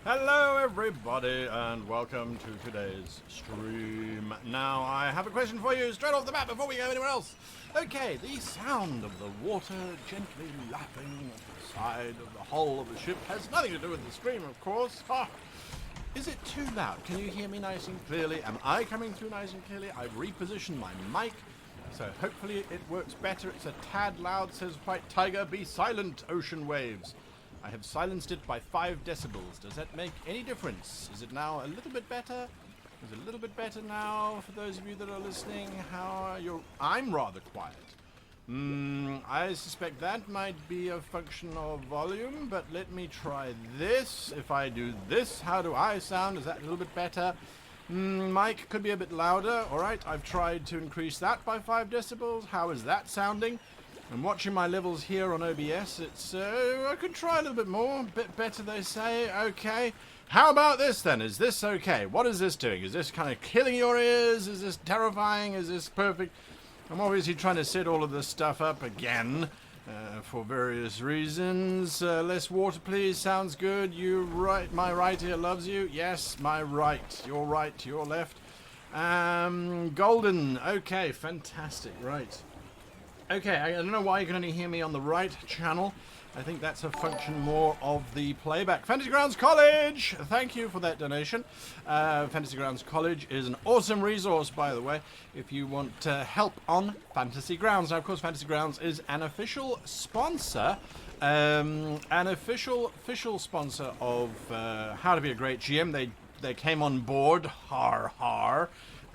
Hello everybody and welcome to today's stream. Now I have a question for you straight off the bat before we go anywhere else. Okay, the sound of the water gently lapping at the side of the hull of the ship has nothing to do with the stream, of course. Is it too loud? Can you hear me nice and clearly? Am I coming through nice and clearly? I've repositioned my mic, so hopefully it works better. It's a tad loud, says White Tiger. Be silent, ocean waves. I have silenced it by 5 decibels. Does that make any difference? Is it now a little bit better? Is it a little bit better now for those of you that are listening? How are you? I'm rather quiet. I suspect that might be a function of volume, but let me try this. If I do this, how do I sound? Is that a little bit better? Mic could be a bit louder. Alright, I've tried to increase that by 5 decibels. How is that sounding? I'm watching my levels here on OBS. It's, I could try a little bit more. A bit better, they say. Okay. How about this, then? Is this okay? What is this doing? Is this kind of killing your ears? Is this terrifying? Is this perfect? I'm obviously trying to set all of this stuff up again for various reasons. Less water, please. Sounds good. You right. My right ear loves you. Yes, my right. Your right. Your left. Golden. Okay, fantastic. Right. Okay, I don't know why you can only hear me on the right channel. I think that's a function more of the playback. Fantasy Grounds College! Thank you for that donation. Fantasy Grounds College is an awesome resource, by the way, if you want help on Fantasy Grounds. Now, of course, Fantasy Grounds is an official sponsor, official sponsor of How to Be a Great GM. They came on board,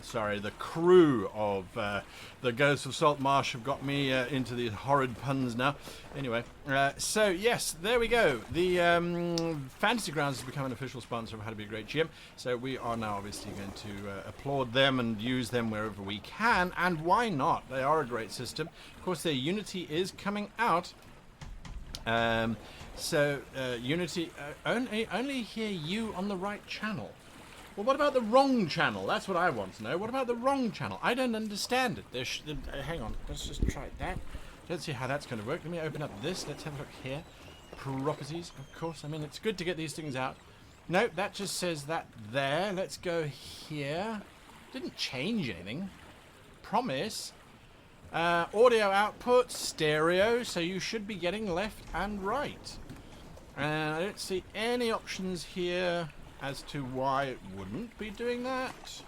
Sorry, the crew of the Ghosts of Salt Marsh have got me into these horrid puns now. Anyway, so yes, there we go. The Fantasy Grounds has become an official sponsor of How to Be a Great GM. So we are now obviously going to applaud them and use them wherever we can. And why not? They are a great system. Of course, their Unity is coming out. Unity only hear you on the right channel. Well, what about the wrong channel? That's what I want to know. What about the wrong channel? I don't understand it. Hang on. Let's just try that. Let's see how that's going to work. Let me open up this. Let's have a look here. Properties, of course. I mean, it's good to get these things out. No, that just says that there. Let's go here. Didn't change anything. Promise. Audio output, stereo. So you should be getting left and right. And I don't see any options here as to why it wouldn't be doing that.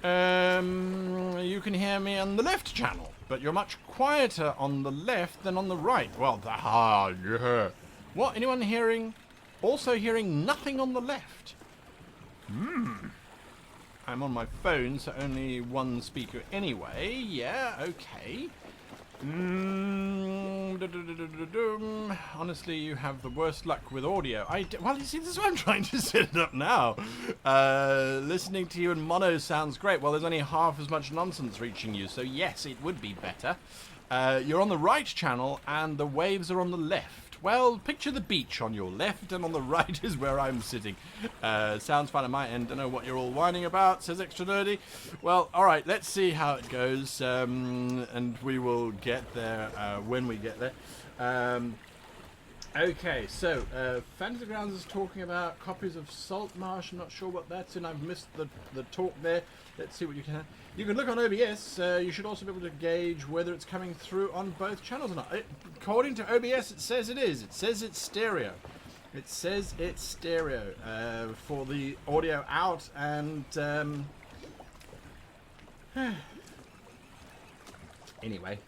You can hear me on the left channel, but you're much quieter on the left than on the right. Well, yeah. What? Anyone hearing? Also hearing nothing on the left. I'm on my phone, so only one speaker anyway. Yeah, okay. Honestly, you have the worst luck with audio. Well, you see, this is why I'm trying to set it up now. Listening to you in mono sounds great. Well, there's only half as much nonsense reaching you, so yes, it would be better. You're on the right channel, and the waves are on the left. Well, picture the beach on your left, and on the right is where I'm sitting. Sounds fine on my end. Don't know what you're all whining about, says Extra Nerdy. Well, alright, let's see how it goes, and we will get there when we get there. Okay, so Fantasy Grounds is talking about copies of Salt Marsh. I'm not sure what that's in. I've missed the talk there. Let's see what you can have. You can look on OBS. You should also be able to gauge whether it's coming through on both channels or not. According to OBS, it says it is. It says it's stereo. It says it's stereo for the audio out and... Anyway,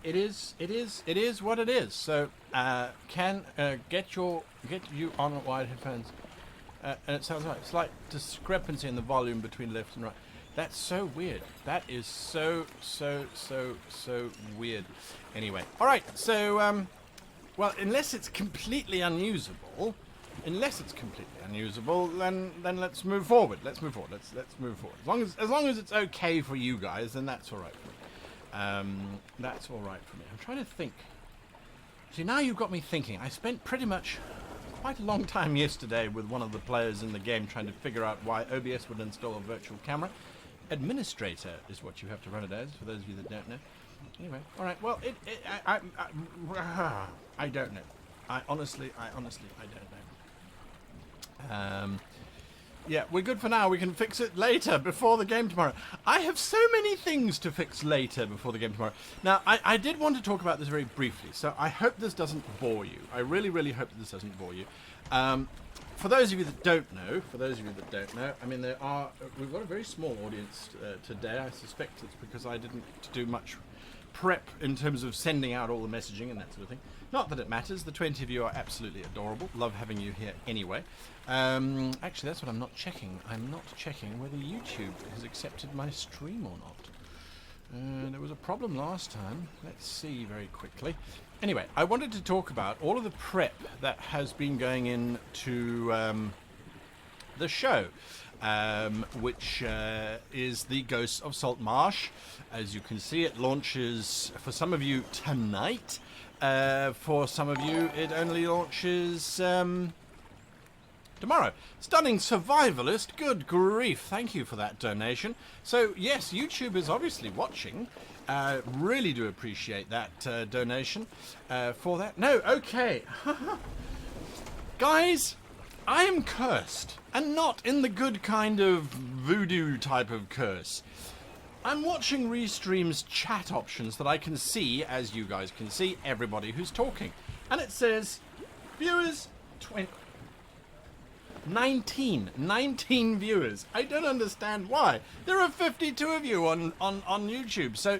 it is what it is. So, get you on wide headphones, and it sounds like slight discrepancy in the volume between left and right. That's so weird. That is so weird. Anyway, all right. So, well, unless it's completely unusable, then let's move forward. Let's move forward. Let's move forward. As long as it's okay for you guys, then that's all right for me. That's all right for me. I'm trying to think. See, now you've got me thinking. I spent pretty much quite a long time yesterday with one of the players in the game trying to figure out why OBS would install a virtual camera. Administrator is what you have to run it as, for those of you that don't know. Anyway, all right. Well, I don't know. I honestly, I don't know. Yeah, we're good for now. We can fix it later, before the game tomorrow. I have so many things to fix later before the game tomorrow. Now, I did want to talk about this very briefly, so I hope this doesn't bore you. I really, really hope that this doesn't bore you. For those of you that don't know, I mean, we've got a very small audience today. I suspect it's because I didn't do much prep in terms of sending out all the messaging and that sort of thing. Not that it matters. The 20 of you are absolutely adorable. Love having you here anyway. Actually, that's what I'm not checking. I'm not checking whether YouTube has accepted my stream or not. There was a problem last time. Let's see very quickly. Anyway, I wanted to talk about all of the prep that has been going into the show, which is the Ghosts of Salt Marsh. As you can see, it launches for some of you tonight. For some of you, it only launches tomorrow. Stunning Survivalist, good grief, thank you for that donation. So yes, YouTube is obviously watching. Really do appreciate that donation for that. No, okay. Guys, I am cursed, and not in the good kind of voodoo type of curse. I'm watching Restream's chat options that I can see, as you guys can see, everybody who's talking. And it says, viewers, 19 viewers. I don't understand why. There are 52 of you on YouTube, so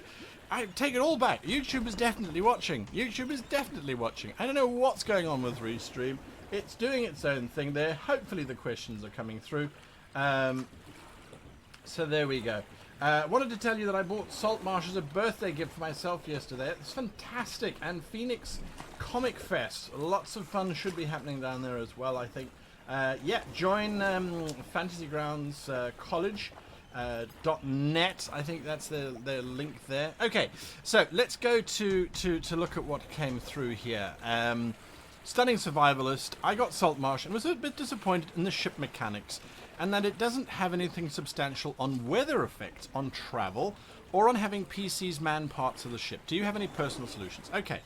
I take it all back. YouTube is definitely watching. YouTube is definitely watching. I don't know what's going on with Restream. It's doing its own thing there. Hopefully the questions are coming through. So there we go. Wanted to tell you that I bought Salt Marsh as a birthday gift for myself yesterday. It's fantastic. And Phoenix Comic Fest. Lots of fun should be happening down there as well, I think. Yeah, join Fantasy Grounds College. .net, I think that's the link there. Okay, so let's go to look at what came through here. Stunning Survivalist. I got Salt Marsh and was a bit disappointed in the ship mechanics, and that it doesn't have anything substantial on weather effects, on travel, or on having PCs man parts of the ship. Do you have any personal solutions? Okay.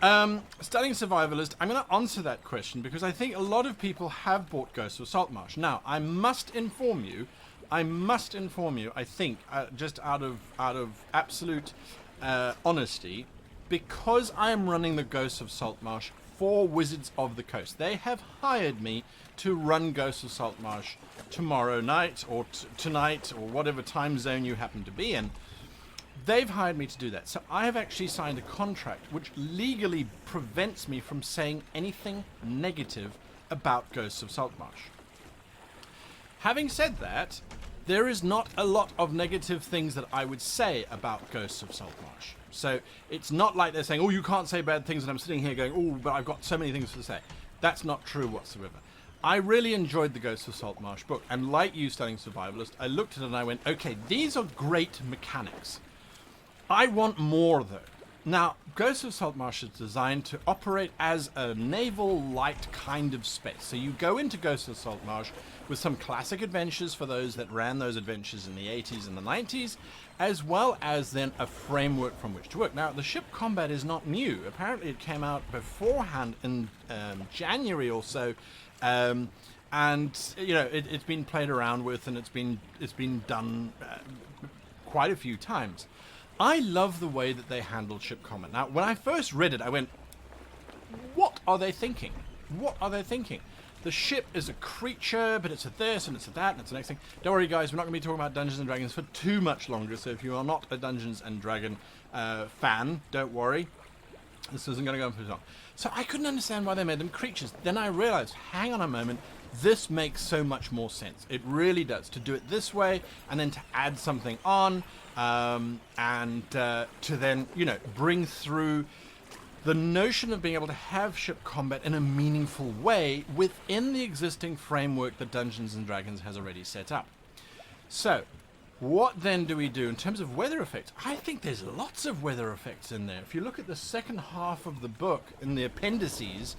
Stunning Survivalist, I'm going to answer that question because I think a lot of people have bought Ghosts of Saltmarsh. Now, I must inform you, I think, just out of absolute honesty, because I am running the Ghosts of Saltmarsh for Wizards of the Coast. They have hired me to run Ghosts of Saltmarsh tomorrow night, or tonight, or whatever time zone you happen to be in. They've hired me to do that. So I have actually signed a contract which legally prevents me from saying anything negative about Ghosts of Saltmarsh. Having said that, there is not a lot of negative things that I would say about Ghosts of Saltmarsh. So it's not like they're saying, oh, you can't say bad things, and I'm sitting here going, oh, but I've got so many things to say. That's not true whatsoever. I really enjoyed the Ghosts of Saltmarsh book, and like you, Stunning Survivalist, I looked at it and I went, okay, these are great mechanics. I want more, though. Now, Ghosts of Saltmarsh is designed to operate as a naval light kind of space. So you go into Ghosts of Saltmarsh with some classic adventures for those that ran those adventures in the 80s and the 90s, as well as then a framework from which to work. Now, the ship combat is not new. Apparently, it came out beforehand in January or so, and you know it's been played around with, and it's been done quite a few times. I love the way that they handled ship combat. Now, when I first read it, I went, what are they thinking? What are they thinking? The ship is a creature, but it's a this, and it's a that, and it's the next thing. Don't worry, guys, we're not going to be talking about Dungeons & Dragons for too much longer, so if you are not a Dungeons & Dragon fan, don't worry. This isn't going to go on for too long. So I couldn't understand why they made them creatures. Then I realized, hang on a moment, this makes so much more sense. It really does. To do it this way, and then to add something on, and to then, you know, bring through the notion of being able to have ship combat in a meaningful way within the existing framework that Dungeons & Dragons has already set up. So, what then do we do in terms of weather effects? I think there's lots of weather effects in there. If you look at the second half of the book, in the appendices,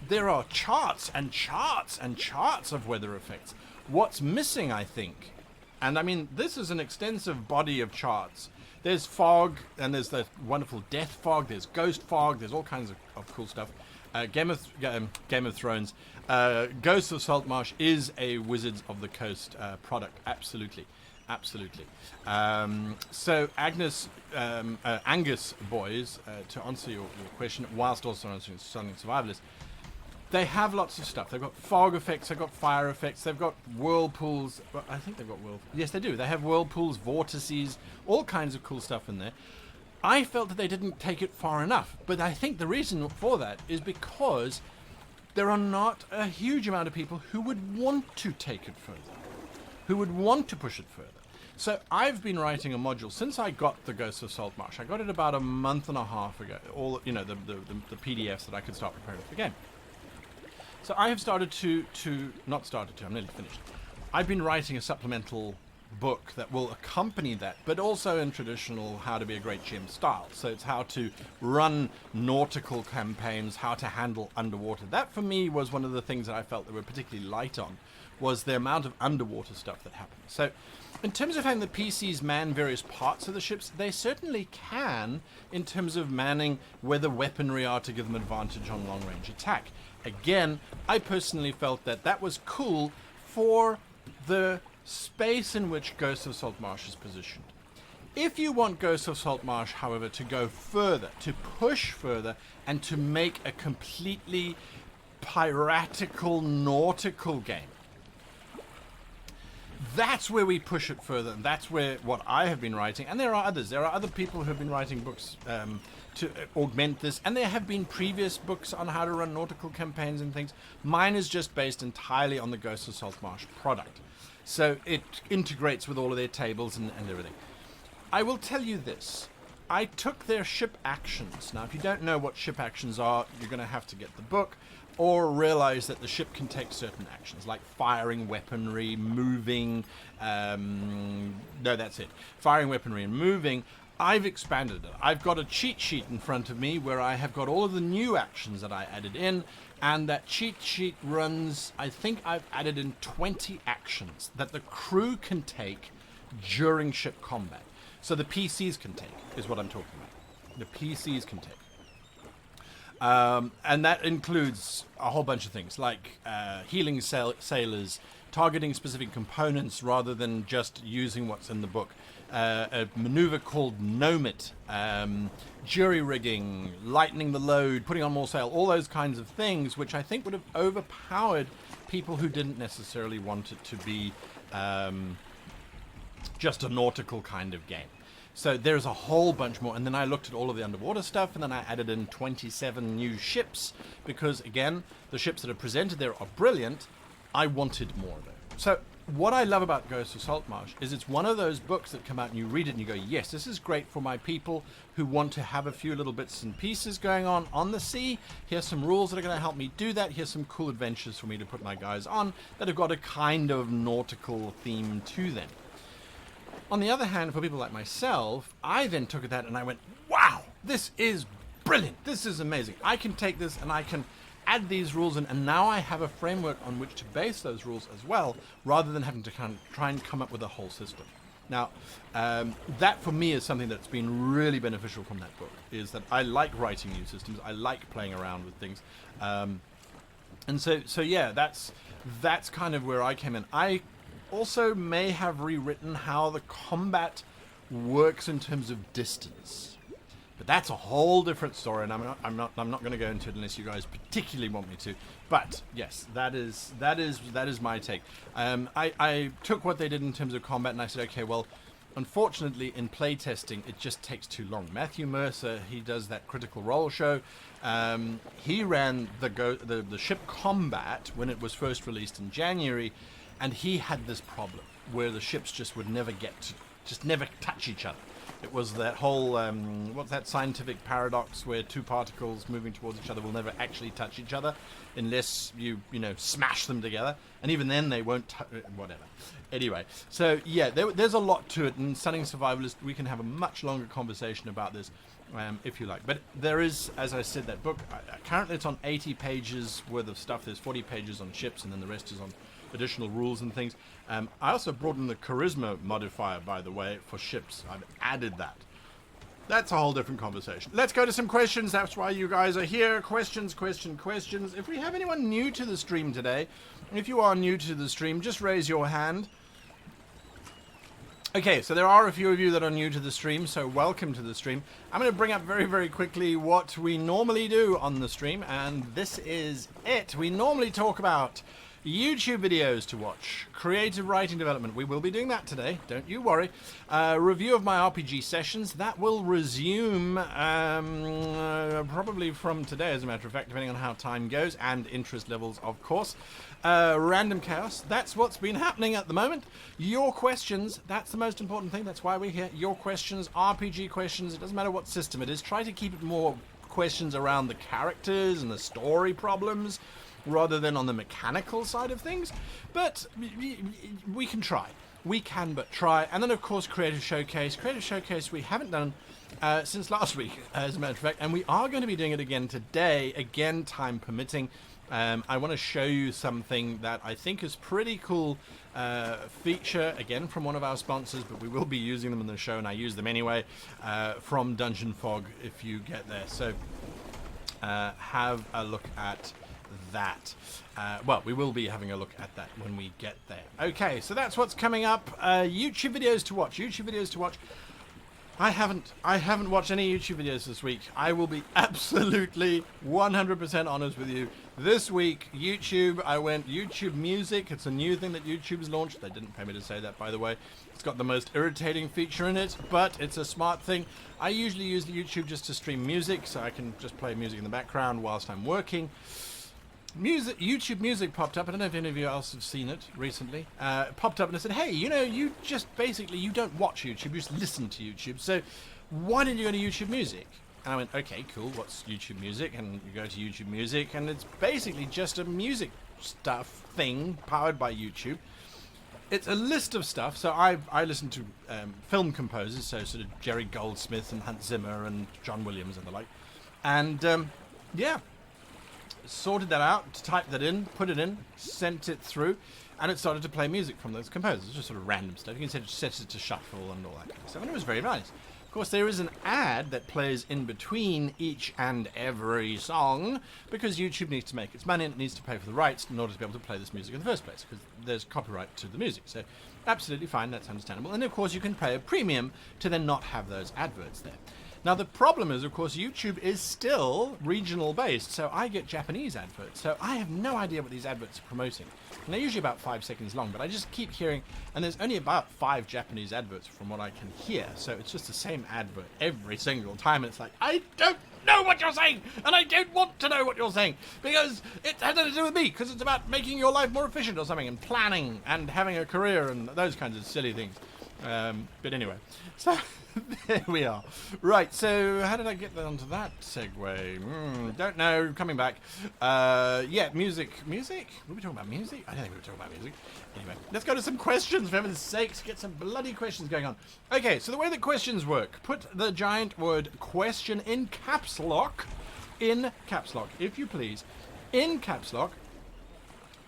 there are charts and charts and charts of weather effects. What's missing, I think, and I mean, this is an extensive body of charts. There's fog, and there's the wonderful death fog, there's ghost fog, there's all kinds of cool stuff. Game of Thrones. Ghosts of Saltmarsh is a Wizards of the Coast product. Absolutely. So Angus boys, to answer your question, whilst also answering Sonic Survivalist, they have lots of stuff. They've got fog effects, they've got fire effects, they've got whirlpools. Well, I think they've got whirlpools. Yes, they do. They have whirlpools, vortices, all kinds of cool stuff in there. I felt that they didn't take it far enough, but I think the reason for that is because there are not a huge amount of people who would want to take it further, who would want to push it further. So I've been writing a module since I got the Ghosts of Saltmarsh. I got it about a month and a half ago. All the PDFs that I could start preparing for the game. So I have I'm nearly finished. I've been writing a supplemental book that will accompany that, but also in traditional How to Be a Great GM style. So it's how to run nautical campaigns, how to handle underwater. That for me was one of the things that I felt they were particularly light on, was the amount of underwater stuff that happened. So in terms of having the PCs man various parts of the ships, they certainly can in terms of manning where the weaponry are to give them advantage on long-range attack. Again, I personally felt that that was cool for the space in which Ghosts of Saltmarsh is positioned. If you want Ghosts of Saltmarsh, however, to go further, to push further, and to make a completely piratical, nautical game, that's where we push it further, and that's where what I have been writing, and there are others. There are other people who have been writing books to augment this, and there have been previous books on how to run nautical campaigns and things. Mine is just based entirely on the Ghosts of Saltmarsh product. So it integrates with all of their tables and everything. I will tell you this. I took their ship actions. Now, if you don't know what ship actions are, you're going to have to get the book, or realize that the ship can take certain actions, like firing weaponry, moving. Firing weaponry and moving. I've expanded it. I've got a cheat sheet in front of me where I have got all of the new actions that I added in, and that cheat sheet runs, I think I've added in 20 actions that the crew can take during ship combat. So the PCs can take, is what I'm talking about. The PCs can take. And that includes a whole bunch of things, like healing sailors, targeting specific components rather than just using what's in the book. A maneuver called Gnome It, jury rigging, lightening the load, putting on more sail, all those kinds of things, which I think would have overpowered people who didn't necessarily want it to be just a nautical kind of game. So there's a whole bunch more, and then I looked at all of the underwater stuff, and then I added in 27 new ships, because again, the ships that are presented there are brilliant. I wanted more of it. So what I love about Ghosts of Saltmarsh is it's one of those books that come out and you read it and you go, yes, this is great for my people who want to have a few little bits and pieces going on the sea. Here's some rules that are going to help me do that. Here's some cool adventures for me to put my guys on that have got a kind of nautical theme to them. On the other hand, for people like myself, I then took that and I went, wow, this is brilliant. This is amazing. I can take this and I can add these rules in, and now I have a framework on which to base those rules as well, rather than having to try and come up with a whole system. Now, that for me is something that's been really beneficial from that book, is that I like writing new systems. I like playing around with things. And so yeah, that's kind of where I came in. I also may have rewritten how the combat works in terms of distance. But that's a whole different story, and I'm not going to go into it unless you guys particularly want me to. But yes, that is my take. I took what they did in terms of combat, and I said, okay, well, unfortunately, in playtesting, it just takes too long. Matthew Mercer, he does that Critical Role show. He ran the ship combat when it was first released in January, and he had this problem where the ships just would never never touch each other. It was that whole, what's that scientific paradox where two particles moving towards each other will never actually touch each other unless you smash them together. And even then they won't, whatever. Anyway, so yeah, there's a lot to it. And Stunning Survivalist, we can have a much longer conversation about this if you like. But there is, as I said, that book, currently it's on 80 pages worth of stuff. There's 40 pages on ships, and then the rest is on additional rules and things. I also brought in the charisma modifier, by the way, for ships. I've added that. That's a whole different conversation. Let's go to some questions. That's why you guys are here. Questions. If we have anyone new to the stream today, if you are new to the stream, just raise your hand. Okay, so there are a few of you that are new to the stream, so welcome to the stream. I'm going to bring up very, very quickly what we normally do on the stream, and this is it. We normally talk about YouTube videos to watch, creative writing development. We will be doing that today, don't you worry. Review of my RPG sessions. That will resume probably from today, as a matter of fact, depending on how time goes, and interest levels, of course. Random chaos. That's what's been happening at the moment. Your questions, that's the most important thing. That's why we're here. Your questions, RPG questions, it doesn't matter what system it is. Try to keep it more questions around the characters and the story problems, rather than on the mechanical side of things. But we can try. We can but try. And then, of course, Creative Showcase. Creative Showcase we haven't done since last week, as a matter of fact. And we are going to be doing it again today, again, time permitting. I want to show you something that I think is pretty cool feature, again, from one of our sponsors, but we will be using them in the show, and I use them anyway, from Dungeon Fog, if you get there. So have a look at that. Well, we will be having a look at that when we get there. Okay, so that's what's coming up. YouTube videos to watch. I haven't watched any YouTube videos this week. I will be absolutely 100% honest with you. This week, YouTube, I went YouTube Music. It's a new thing that YouTube's launched. They didn't pay me to say that, by the way. It's got the most irritating feature in it, but it's a smart thing. I usually use YouTube just to stream music, so I can just play music in the background whilst I'm working. YouTube Music popped up. I don't know if any of you else have seen it recently. It popped up and it said, hey, you know, you just basically, you don't watch YouTube, you just listen to YouTube. So why don't you go to YouTube Music? And I went, okay, cool, what's YouTube Music? And you go to YouTube Music, and it's basically just a music stuff thing powered by YouTube. It's a list of stuff. So I listen to film composers, so sort of Jerry Goldsmith and Hans Zimmer and John Williams and the like. And yeah, sorted that out, typed that in, put it in, sent it through, and it started to play music from those composers, just sort of random stuff. You can set it to shuffle and all that kind of stuff, and it was very nice. Of course, there is an ad that plays in between each and every song, because YouTube needs to make its money and it needs to pay for the rights in order to be able to play this music in the first place, because there's copyright to the music. So absolutely fine, that's understandable. And of course, you can pay a premium to then not have those adverts there. Now, the problem is, of course, YouTube is still regional based, so I get Japanese adverts. So I have no idea what these adverts are promoting. And they're usually about 5 seconds long, but I just keep hearing, and there's only about 5 Japanese adverts from what I can hear. So it's just the same advert every single time. And it's like, I don't know what you're saying, and I don't want to know what you're saying, because it has nothing to do with me, because it's about making your life more efficient or something, and planning, and having a career, and those kinds of silly things. But anyway, so there we are. Right, so how did I get onto that segue? Don't know, coming back. Yeah, music? Were we talking about music? I don't think we were talking about music. Anyway, let's go to some questions, for heaven's sakes. Get some bloody questions going on. Okay, so the way that questions work, put the giant word question in caps lock, if you please, in caps lock.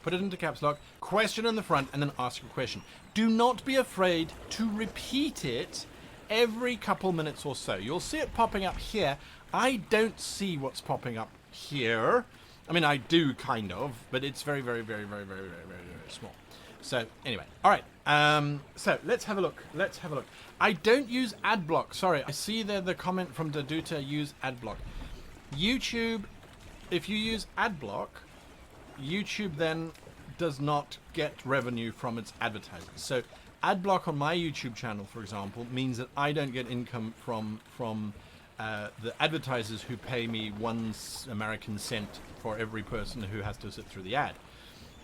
Put it into caps lock, question in the front, and then ask a question. Do not be afraid to repeat it every couple minutes or so. You'll see it popping up here. I don't see what's popping up here. I mean, I do kind of, but it's very, very, very, very, very, very, very, very small. So anyway, all right. So let's have a look. I don't use Adblock. Sorry, I see there the comment from Daduta, use Adblock. YouTube, if you use Adblock, YouTube then does not get revenue from its advertising. So Adblock on my YouTube channel, for example, means that I don't get income from the advertisers who pay me 1 American cent for every person who has to sit through the ad.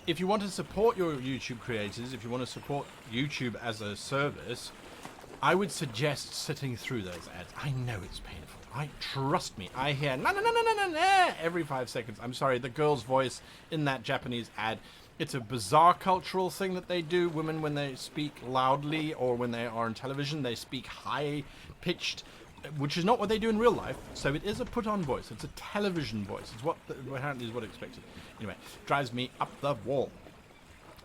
If you want to support your YouTube creators, if you want to support YouTube as a service, I would suggest sitting through those ads. I know it's painful. Trust me, I hear na every 5 seconds. I'm sorry, the girl's voice in that Japanese ad. It's a bizarre cultural thing that they do. Women, when they speak loudly or when they are on television, they speak high-pitched, which is not what they do in real life. So it is a put-on voice. It's a television voice. It's what apparently is what expected. Anyway, drives me up the wall.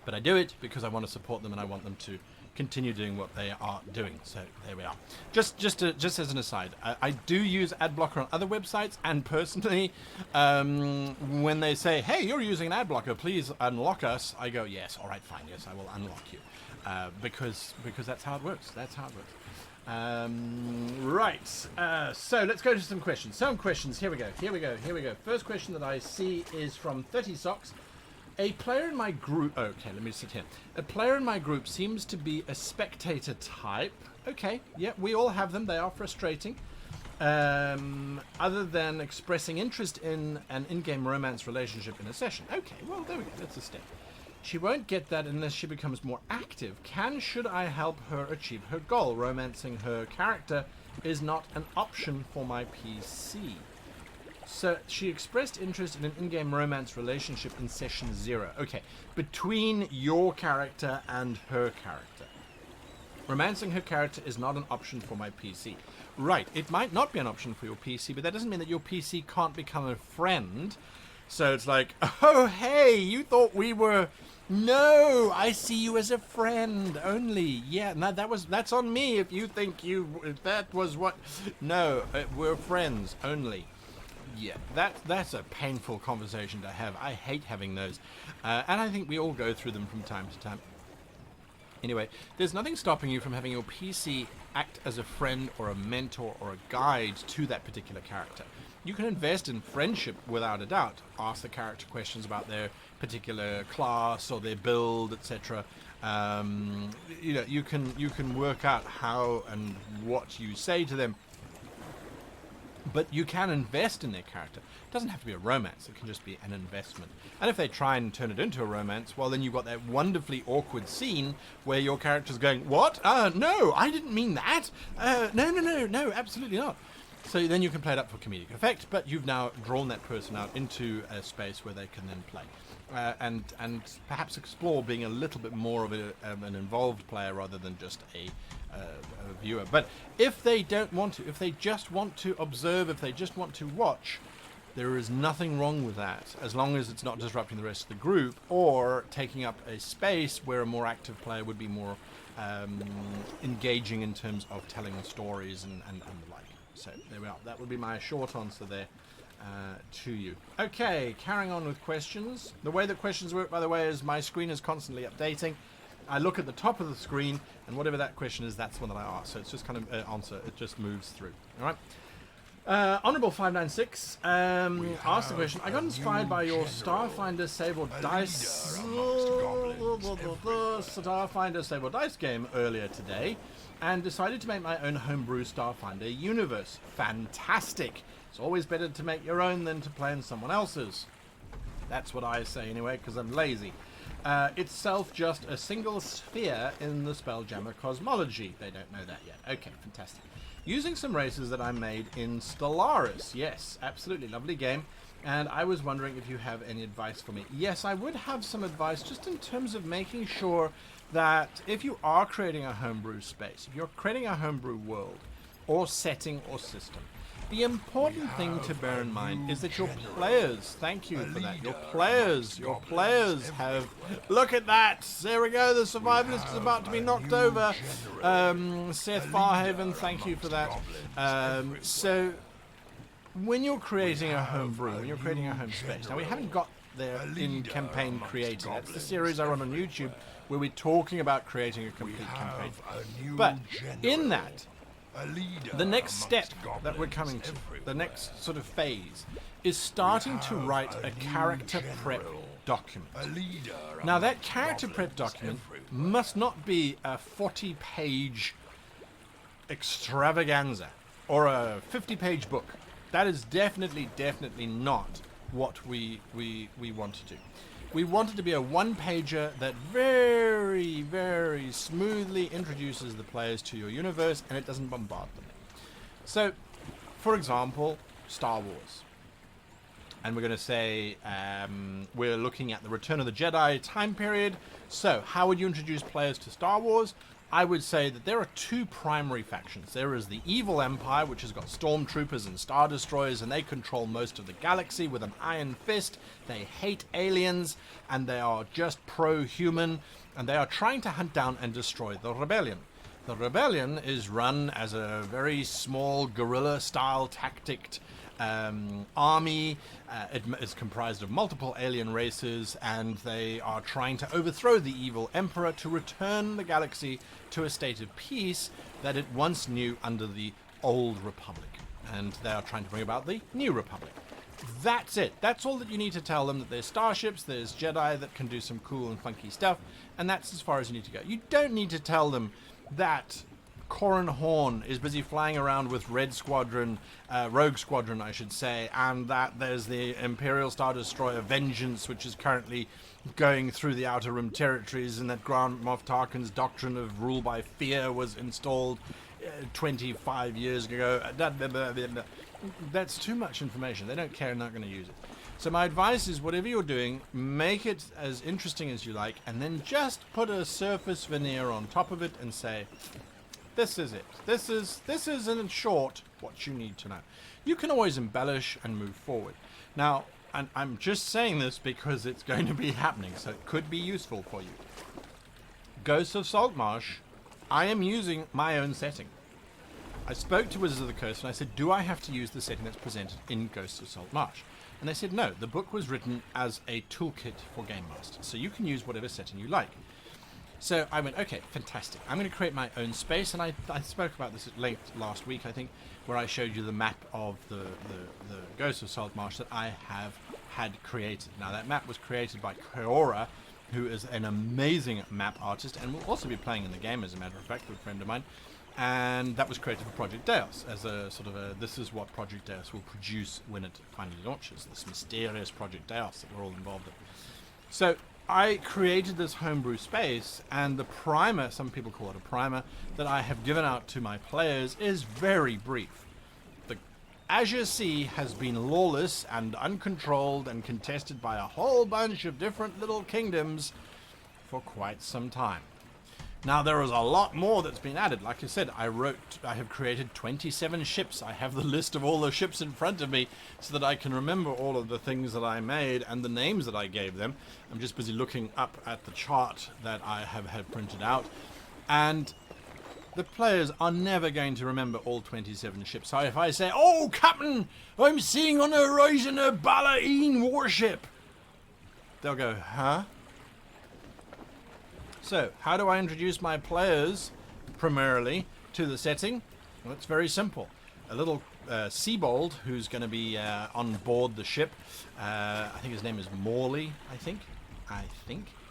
But I do it because I want to support them and I want them to continue doing what they are doing. So there we are. Just as an aside, I do use Adblocker on other websites, and personally, when they say, "Hey, you're using an Adblocker, please unlock us," I go, "Yes, all right, fine, yes, I will unlock you," because that's how it works. That's how it works. Right. So let's go to some questions. Here we go. First question that I see is from 30 Socks. A player in my group... Okay, let me sit here. A player in my group seems to be a spectator type. Okay, yeah, we all have them. They are frustrating. Other than expressing interest in an in-game romance relationship in a session. Okay, well, there we go. That's a step. She won't get that unless she becomes more active. Should I help her achieve her goal? Romancing her character is not an option for my PC. So she expressed interest in an in-game romance relationship in session 0. Okay, between your character and her character. Romancing her character is not an option for my PC. Right, it might not be an option for your PC, but that doesn't mean that your PC can't become a friend. So it's like, oh, hey, you thought we were... No, I see you as a friend only. Yeah, no, that's on me if you think that was what... No, we're friends only. Yeah, that's a painful conversation to have. I hate having those. And I think we all go through them from time to time. Anyway, there's nothing stopping you from having your PC act as a friend or a mentor or a guide to that particular character. You can invest in friendship without a doubt. Ask the character questions about their particular class or their build, etc. You can work out how and what you say to them. But you can invest in their character. It doesn't have to be a romance. It can just be an investment. And if they try and turn it into a romance, well, then you've got that wonderfully awkward scene where your character's going, "What? No, I didn't mean that. No, absolutely not." So then you can play it up for comedic effect, but you've now drawn that person out into a space where they can then play. And perhaps explore being a little bit more of an involved player rather than just a viewer. But if they don't want to, if they just want to observe, if they just want to watch, there is nothing wrong with that, as long as it's not disrupting the rest of the group or taking up a space where a more active player would be more engaging in terms of telling stories and the like. So there we are. That would be my short answer there to you. Okay, carrying on with questions. The way that questions work, by the way, is my screen is constantly updating. I look at the top of the screen, and whatever that question is, that's the one that I ask. So it's just kind of an answer. It just moves through. All right. Honourable 596 asked the question. I got inspired by your Starfinder Sable Dice Starfinder Sable Dice game earlier today, and decided to make my own homebrew Starfinder universe. Fantastic! It's always better to make your own than to play in someone else's. That's what I say anyway, because I'm lazy. Itself just a single sphere in the Spelljammer cosmology. They don't know that yet. Okay, fantastic. Using some races that I made in Stellaris. Yes, absolutely lovely game. And I was wondering if you have any advice for me. Yes, I would have some advice just in terms of making sure that if you are creating a homebrew space, if you're creating a homebrew world or setting or system, the important thing to bear in mind is that your players, thank you for that, your players have, look at that, there we go, the survivalist is about to be knocked over, Seth Farhaven, thank you for that. So, when you're creating a homebrew, when you're creating a home space, now we haven't got there in Campaign Creator, that's the series I run on YouTube, where we're talking about creating a complete campaign. But, in that, the next step that we're coming to, the next sort of phase, is starting to write a character prep document. Now that character prep document must not be a 40-page extravaganza or a 50-page book. That is definitely not what we want to do. We want it to be a one-pager that very, very smoothly introduces the players to your universe and it doesn't bombard them. So, for example, Star Wars. And we're going to say we're looking at the Return of the Jedi time period. So, how would you introduce players to Star Wars? I would say that there are two primary factions. There is the evil empire, which has got stormtroopers and star destroyers, and they control most of the galaxy with an iron fist. They hate aliens, and they are just pro-human, and they are trying to hunt down and destroy the rebellion. The rebellion is run as a very small guerrilla-style tacticked army. It is comprised of multiple alien races, and they are trying to overthrow the evil emperor to return the galaxy to a state of peace that it once knew under the old republic. And they are trying to bring about the new republic. That's it. That's all that you need to tell them, that there's starships, there's Jedi that can do some cool and funky stuff, and that's as far as you need to go. You don't need to tell them that Corran Horn is busy flying around with Rogue Squadron, I should say, and that there's the Imperial Star Destroyer Vengeance, which is currently going through the Outer Rim territories, and that Grand Moff Tarkin's doctrine of rule by fear was installed 25 years ago. That's too much information. They don't care, not going to use it. So my advice is, whatever you're doing, make it as interesting as you like, and then just put a surface veneer on top of it and say, this is it. This is in short what you need to know. You can always embellish and move forward. Now, and I'm just saying this because it's going to be happening, so it could be useful for you. Ghosts of Saltmarsh, I am using my own setting. I spoke to Wizards of the Coast and I said, do I have to use the setting that's presented in Ghosts of Saltmarsh? And they said, no, the book was written as a toolkit for Game Master, so you can use whatever setting you like. So I went, okay, fantastic. I'm going to create my own space, and I spoke about this at length last week, I think, where I showed you the map of the Ghosts of Saltmarsh that I have had created. Now, that map was created by Keora, who is an amazing map artist, and will also be playing in the game, as a matter of fact, with a friend of mine. And that was created for Project Deus, as a sort of a, this is what Project Deus will produce when it finally launches, this mysterious Project Deus that we're all involved in. So I created this homebrew space, and the primer, some people call it a primer, that I have given out to my players is very brief. The Azure Sea has been lawless and uncontrolled and contested by a whole bunch of different little kingdoms for quite some time. Now, there is a lot more that's been added. Like I said, I have created 27 ships. I have the list of all the ships in front of me so that I can remember all of the things that I made and the names that I gave them. I'm just busy looking up at the chart that I have had printed out. And the players are never going to remember all 27 ships. So if I say, oh, Captain, I'm seeing on the horizon a Ballerine warship, they'll go, huh? So, how do I introduce my players, primarily, to the setting? Well, it's very simple. A little Seabold, who's going to be on board the ship. I think his name is Morley, I think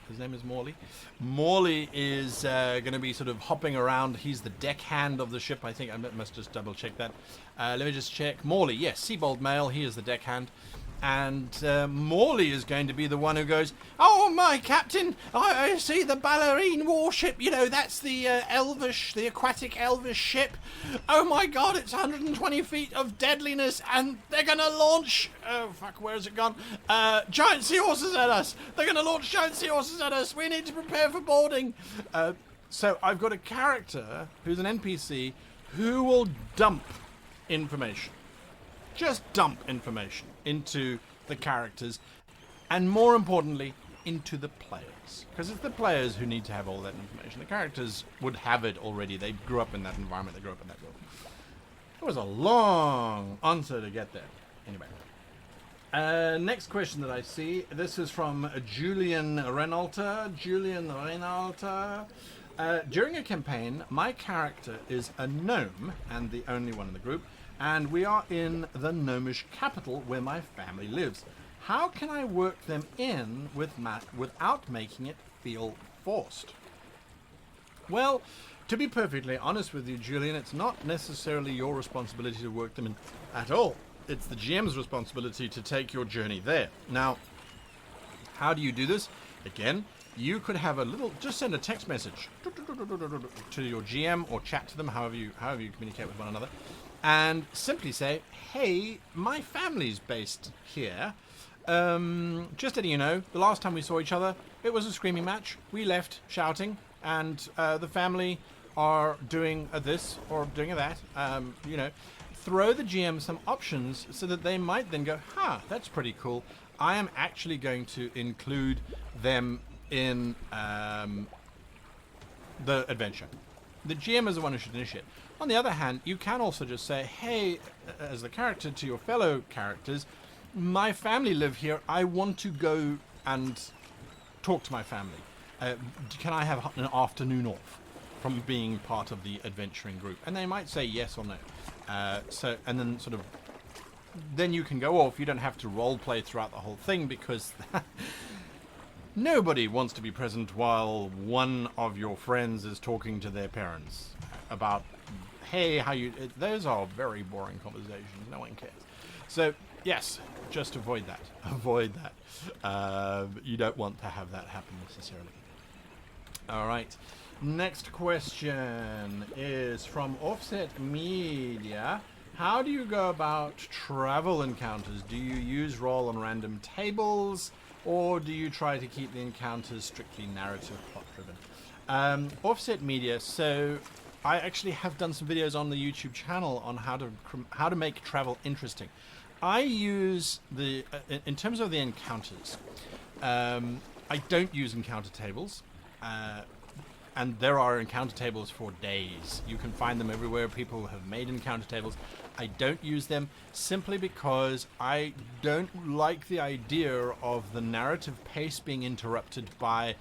his name is Morley. Morley is going to be sort of hopping around. He's the deckhand of the ship, I think. I must just double check that. Let me just check. Morley, yes, Seabold male. He is the deckhand. And Morley is going to be the one who goes, oh, my captain, I see the Ballerine warship. You know, that's the the aquatic elvish ship. Oh, my God, it's 120 feet of deadliness, and they're going to launch, oh, fuck, where has it gone? Giant seahorses at us. They're going to launch giant seahorses at us. We need to prepare for boarding. So I've got a character who's an NPC who will dump information. Just dump information into the characters, and more importantly, into the players. Because it's the players who need to have all that information. The characters would have it already. They grew up in that environment. They grew up in that world. It was a long answer to get there. Anyway. Next question that I see. This is from Julian Reynolter. During a campaign, my character is a gnome and the only one in the group, and we are in the gnomish capital where my family lives. How can I work them in without making it feel forced? Well, to be perfectly honest with you, Julian, it's not necessarily your responsibility to work them in at all. It's the GM's responsibility to take your journey there. Now, how do you do this? Again, you could have a little, just send a text message to your GM or chat to them, however you communicate with one another, and simply say, hey, my family's based here. Just letting you know, the last time we saw each other, it was a screaming match. We left shouting. and the family are doing this or doing that, you know, throw the GM some options so that they might then go, huh, that's pretty cool. I am actually going to include them in the adventure. The GM is the one who should initiate. On the other hand, you can also just say, hey, as the character to your fellow characters, my family live here. I want to go and talk to my family. Can I have an afternoon off from being part of the adventuring group? And they might say yes or no. And then sort of, then you can go off. You don't have to role play throughout the whole thing, because nobody wants to be present while one of your friends is talking to their parents about, hey, how you... Those are very boring conversations. No one cares. So, yes, just avoid that. Avoid that. You don't want to have that happen necessarily. All right. Next question is from Offset Media. How do you go about travel encounters? Do you use roll on random tables, or do you try to keep the encounters strictly narrative plot driven? Offset Media. So I actually have done some videos on the YouTube channel on how to make travel interesting. I use the in terms of the encounters. I don't use encounter tables. And there are encounter tables for days. You can find them everywhere. People have made encounter tables. I don't use them simply because I don't like the idea of the narrative pace being interrupted by,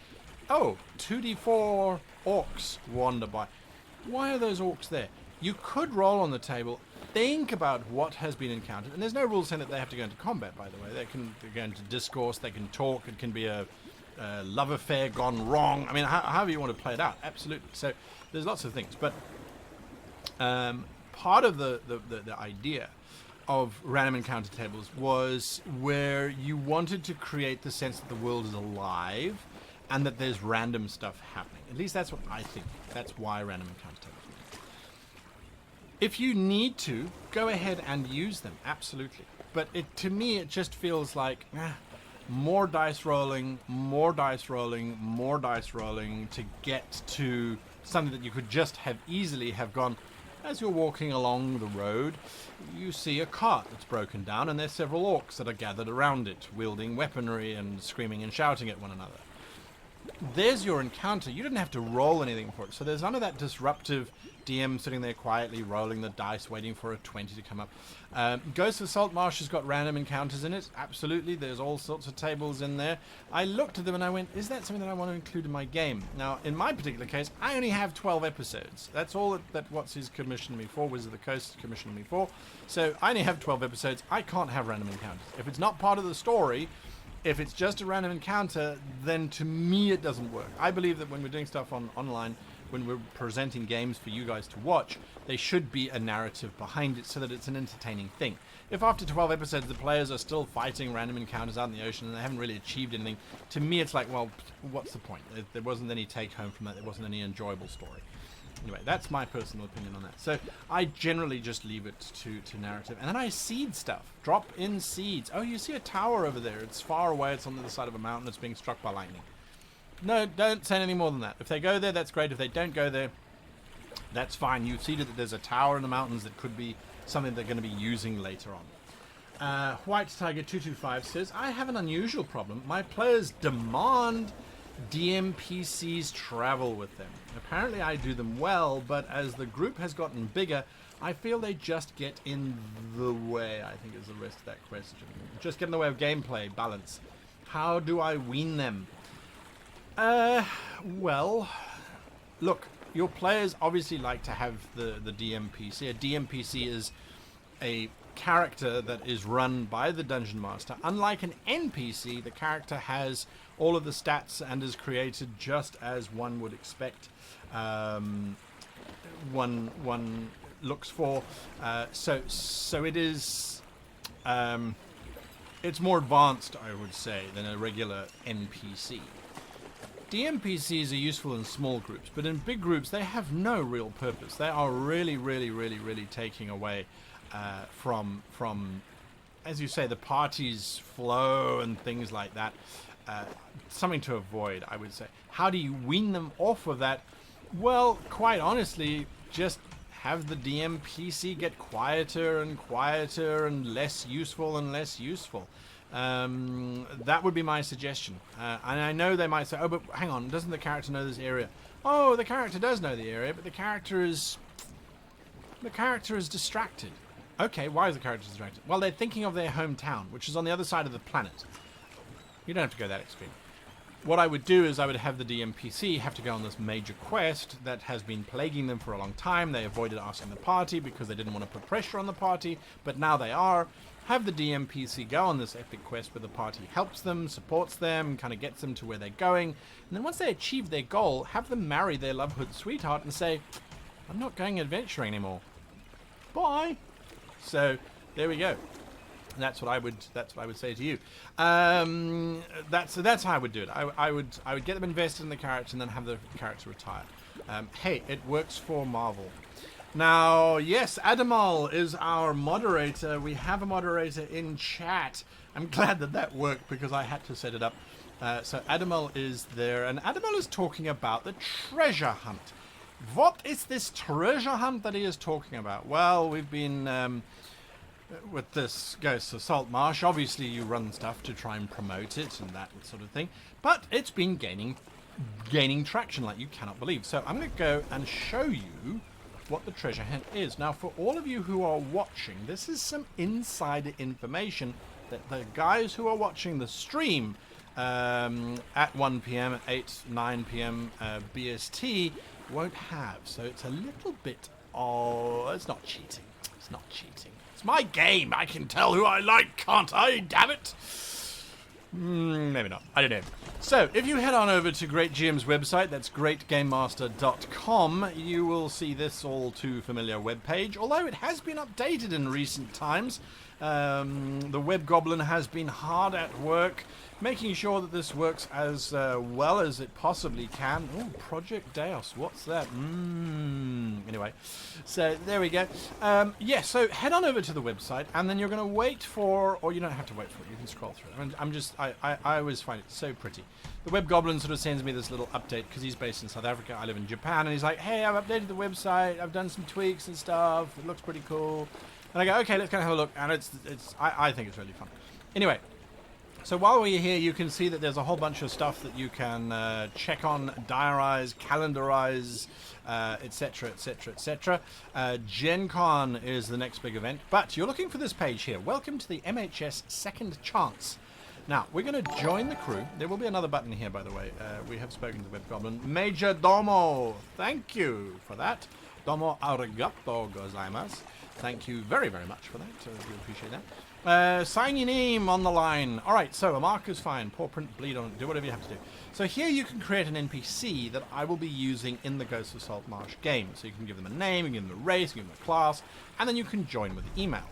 oh, 2d4 orcs wander by. Why are those orcs there? You could roll on the table, think about what has been encountered, and there's no rule saying that they have to go into combat, by the way. They can go into discourse, they can talk, it can be a love affair gone wrong. I mean, however you want to play it out, absolutely. So there's lots of things, but part of the idea of random encounter tables was where you wanted to create the sense that the world is alive and that there's random stuff happening. At least that's what I think. That's why random encounter tables. If you need to, go ahead and use them, absolutely. But to me, it just feels like more dice rolling, more dice rolling, more dice rolling to get to something that you could just have easily have gone. As you're walking along the road, you see a cart that's broken down, and there's several orcs that are gathered around it, wielding weaponry and screaming and shouting at one another. There's your encounter. You didn't have to roll anything for it. So there's none of that disruptive DM sitting there quietly rolling the dice, waiting for a 20 to come up. Ghost of Salt Marsh has got random encounters in it. Absolutely. There's all sorts of tables in there. I looked at them and I went, is that something that I want to include in my game? Now, in my particular case, I only have 12 episodes. That's all that What's His commissioned me for, Wizard of the Coast commissioned me for. So I only have 12 episodes. I can't have random encounters. If it's not part of the story, if it's just a random encounter, then to me it doesn't work. I believe that when we're doing stuff online, when we're presenting games for you guys to watch, there should be a narrative behind it so that it's an entertaining thing. If after 12 episodes the players are still fighting random encounters out in the ocean and they haven't really achieved anything, to me it's like, well, what's the point? There wasn't any take home from that. There wasn't any enjoyable story. Anyway, that's my personal opinion on that. So I generally just leave it to narrative. And then I seed stuff. Drop in seeds. Oh, you see a tower over there. It's far away. It's on the other side of a mountain. It's being struck by lightning. No, don't say any more than that. If they go there, that's great. If they don't go there, that's fine. You've seeded that there's a tower in the mountains that could be something they're going to be using later on. White Tiger 225 says, I have an unusual problem. My players demand DMPCs travel with them. Apparently I do them well, but as the group has gotten bigger, I feel they just get in the way, I think is the rest of that question. Just get in the way of gameplay, balance. How do I wean them? Well, look, your players obviously like to have the DMPC. A DMPC is a character that is run by the Dungeon Master. Unlike an NPC, the character has all of the stats and is created just as one would expect. One looks for. So it is. It's more advanced, I would say, than a regular NPC. DMPCs are useful in small groups, but in big groups they have no real purpose. They are really taking away from, as you say, the party's flow and things like that. something to avoid, I would say. How do you wean them off of that? Well, quite honestly, just have the DMPC get quieter and quieter and less useful and less useful. That would be my suggestion. And I know they might say, oh, but hang on, doesn't the character know this area? Oh, the character does know the area, but the character is distracted. Okay, why is the character distracted? Well, they're thinking of their hometown, which is on the other side of the planet. You don't have to go that extreme. What I would do is I would have the DMPC have to go on this major quest that has been plaguing them for a long time. They avoided asking the party because they didn't want to put pressure on the party, but now they are. Have the DMPC go on this epic quest where the party helps them, supports them, kind of gets them to where they're going. And then once they achieve their goal, have them marry their lovehood sweetheart and say, I'm not going adventuring anymore. Bye. So there we go. That's what I would say to you. That's how I would do it. I would get them invested in the character and then have the character retire. Hey, it works for Marvel. Now, yes, Adblock is our moderator. We have a moderator in chat. I'm glad that worked because I had to set it up. So Adblock is there, and Adblock is talking about the treasure hunt. What is this treasure hunt that he is talking about? Well, we've been with this Ghosts of Salt Marsh. Obviously, you run stuff to try and promote it and that sort of thing, but it's been gaining traction like you cannot believe. So I'm going to go and show you what the treasure hunt is. Now, for all of you who are watching, this is some insider information that the guys who are watching the stream at 1 p.m., 9 p.m. BST won't have. So it's a little bit of... It's not cheating. It's not cheating. It's my game. I can tell who I like, can't I? Damn it. Maybe not. I don't know. So, if you head on over to Great GM's website, that's greatgamemaster.com, you will see this all too familiar webpage, although it has been updated in recent times. The Web Goblin has been hard at work, making sure that this works as well as it possibly can. Oh, Project Deus, what's that? Anyway, so there we go. Yeah, so head on over to the website, and then you're going to wait for, or you don't have to wait for it, you can scroll through it. I always find it so pretty. The Web Goblin sort of sends me this little update, because he's based in South Africa, I live in Japan, and he's like, hey, I've updated the website, I've done some tweaks and stuff, it looks pretty cool. And I go, okay, let's kind of have a look, and I think it's really fun. Anyway, so while we're here, you can see that there's a whole bunch of stuff that you can check on, diarize, calendarize, etc., etc., etc. Gen Con is the next big event, but you're looking for this page here. Welcome to the MHS Second Chance. Now, we're going to join the crew. There will be another button here, by the way. We have spoken to the Web Goblin. Major Domo, thank you for that. Domo arigato gozaimasu. Thank you very, very much for that. We appreciate that. Sign your name on the line. All right, so a mark is fine. Paw print, bleed on it. Do whatever you have to do. So here you can create an NPC that I will be using in the Ghosts of Salt Marsh game. So you can give them a name, you can give them a race, you can give them a class, and then you can join with email.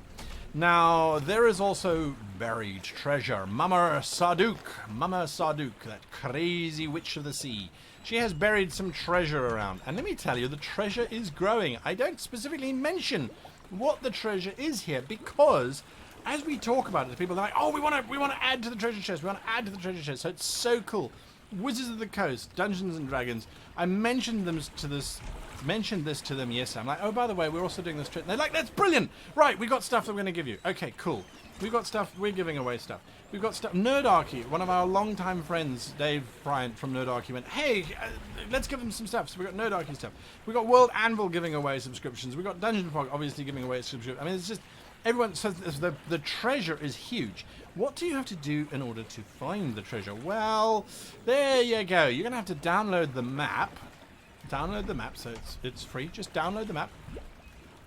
Now, there is also buried treasure. Mama Sarduk, that crazy witch of the sea. She has buried some treasure around. And let me tell you, the treasure is growing. I don't specifically mention what the treasure is here because as we talk about it, people are like, oh, we want to add to the treasure chest. We want to add to the treasure chest. So it's so cool. Wizards of the Coast, Dungeons and Dragons. I mentioned this to them yesterday. I'm like, oh, by the way, we're also doing this trick. And they're like, that's brilliant. Right, we got stuff that we're going to give you. Okay, cool. We've got stuff. We're giving away stuff. We've got stuff. Nerdarchy, one of our longtime friends, Dave Bryant from Nerdarchy, went, hey, let's give them some stuff. So we got Nerdarchy stuff. We got World Anvil giving away subscriptions. We got Dungeon Fog obviously giving away subscriptions. I mean, it's just everyone. So the treasure is huge. What do you have to do in order to find the treasure? Well, there you go. You're gonna have to download the map. Download the map, so it's free. Just download the map.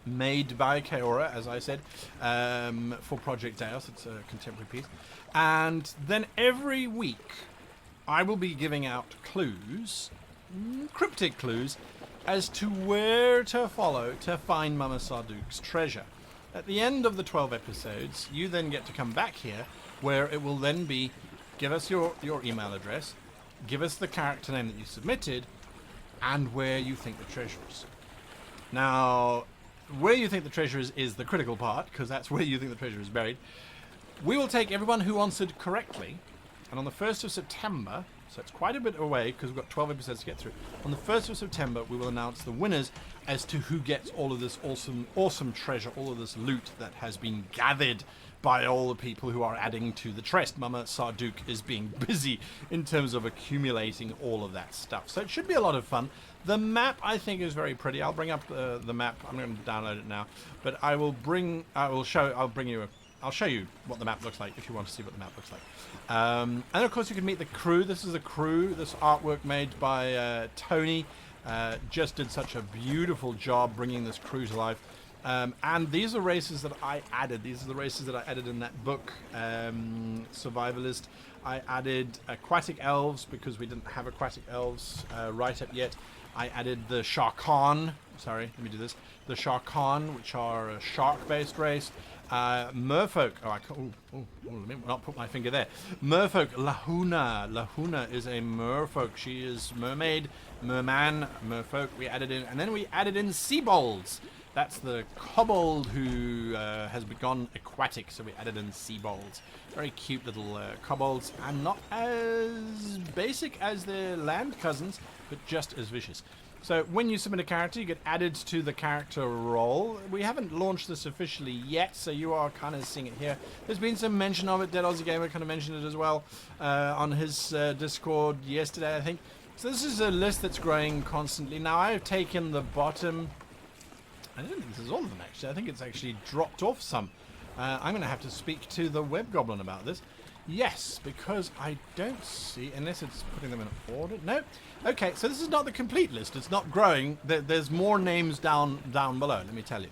Made by Kaora, as I said, for Project Deus. It's a contemporary piece. And then every week, I will be giving out clues, cryptic clues, as to where to follow to find Mama Sarduk's treasure. At the end of the 12 episodes, you then get to come back here, where it will then be, give us your email address, give us the character name that you submitted, and where you think the treasure is. Now, where you think the treasure is the critical part, because that's where you think the treasure is buried. We will take everyone who answered correctly, And on the 1st of September, so it's quite a bit away because we've got 12 episodes to get through. On the 1st of September, we will announce the winners as to who gets all of this awesome treasure, all of this loot that has been gathered by all the people who are adding to the Trest. Mama Sarduk is being busy in terms of accumulating all of that stuff. So it should be a lot of fun. The map, I think, is very pretty. I'll bring up the map. I'm going to download it now. But I'll show you what the map looks like if you want to see what the map looks like. And of course you can meet the crew. This is the crew. This artwork made by Tony. Just did such a beautiful job bringing this crew to life. And these are races that I added. These are the races that I added in that book, Survivalist. I added aquatic elves because we didn't have aquatic elves right up yet. I added the Sharkan. Sorry, let me do this. The Sharkan, which are a shark-based race. Merfolk. Let me not put my finger there. Merfolk. Lahuna. Lahuna is a merfolk. She is mermaid, merman, merfolk. We added in, and then we added in seabolds. That's the kobold who has gone aquatic, so we added in seabolds. Very cute little kobolds, and not as basic as their land cousins, but just as vicious. So when you submit a character, you get added to the character role. We haven't launched this officially yet, so you are kind of seeing it here. There's been some mention of it. Dead Aussie Gamer kind of mentioned it as well on his Discord yesterday, I think. So this is a list that's growing constantly. Now, I've taken the bottom... I don't think this is all of them, actually. I think it's actually dropped off some. I'm going to have to speak to the Web Goblin about this. Yes, because I don't see... Unless it's putting them in order. No. Okay, so this is not the complete list. It's not growing. There's more names down below, let me tell you.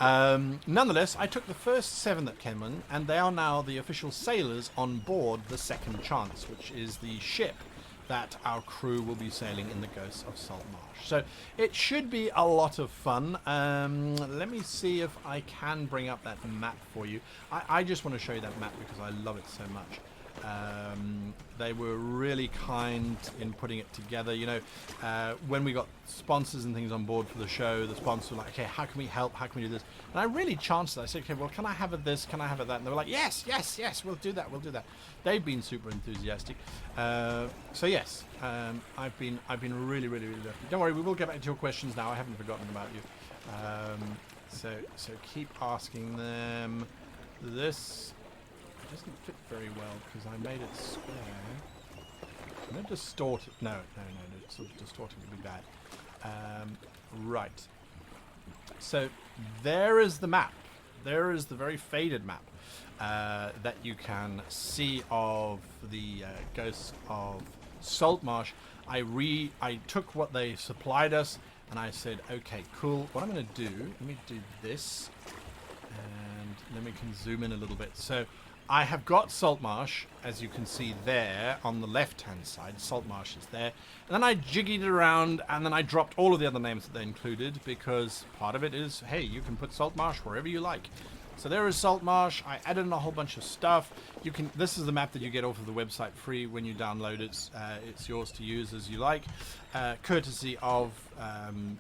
Nonetheless, I took the first 7 that came in, and they are now the official sailors on board the Second Chance, which is the ship that our crew will be sailing in the Ghosts of Salt Marsh. So it should be a lot of fun. Let me see if I can bring up that map for you. I just want to show you that map because I love it so much. They were really kind in putting it together. You know, when we got sponsors and things on board for the show, the sponsors were like, okay, how can we help? How can we do this? And I really chanced it. I said, okay, well, can I have it this? Can I have it that? And they were like, yes, we'll do that. We'll do that. They've been super enthusiastic. So yes, I've been really lucky. Don't worry, we will get back to your questions now. I haven't forgotten about you. So keep asking them. This doesn't fit very well because I made it square. No, distort it. No, sort of distorting would be bad. Right. So there is the map. There is the very faded map that you can see of the Ghosts of Salt Marsh. I took what they supplied us and I said, okay, cool. What I'm going to do, let me do this, and then we can zoom in a little bit. So I have got Salt Marsh, as you can see there on the left-hand side. Salt Marsh is there. And then I jiggied it around, and then I dropped all of the other names that they included, because part of it is, hey, you can put Salt Marsh wherever you like. So there is Salt Marsh. I added in a whole bunch of stuff. You can. This is the map that you get off of the website free when you download it. It's yours to use as you like, courtesy of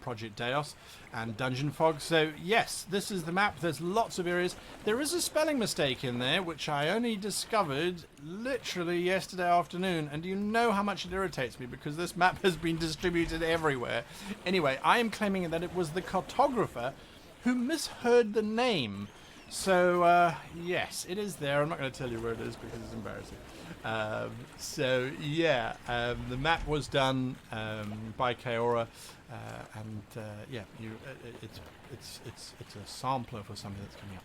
Project Deos and Dungeon Fog. So yes, this is the map. There's lots of areas. There is a spelling mistake in there, which I only discovered literally yesterday afternoon. And do you know how much it irritates me? Because this map has been distributed everywhere. Anyway, I am claiming that it was the cartographer who misheard the name. So, yes, it is there. I'm not going to tell you where it is because it's embarrassing. The map was done by Kaora, it's a sampler for something that's coming up.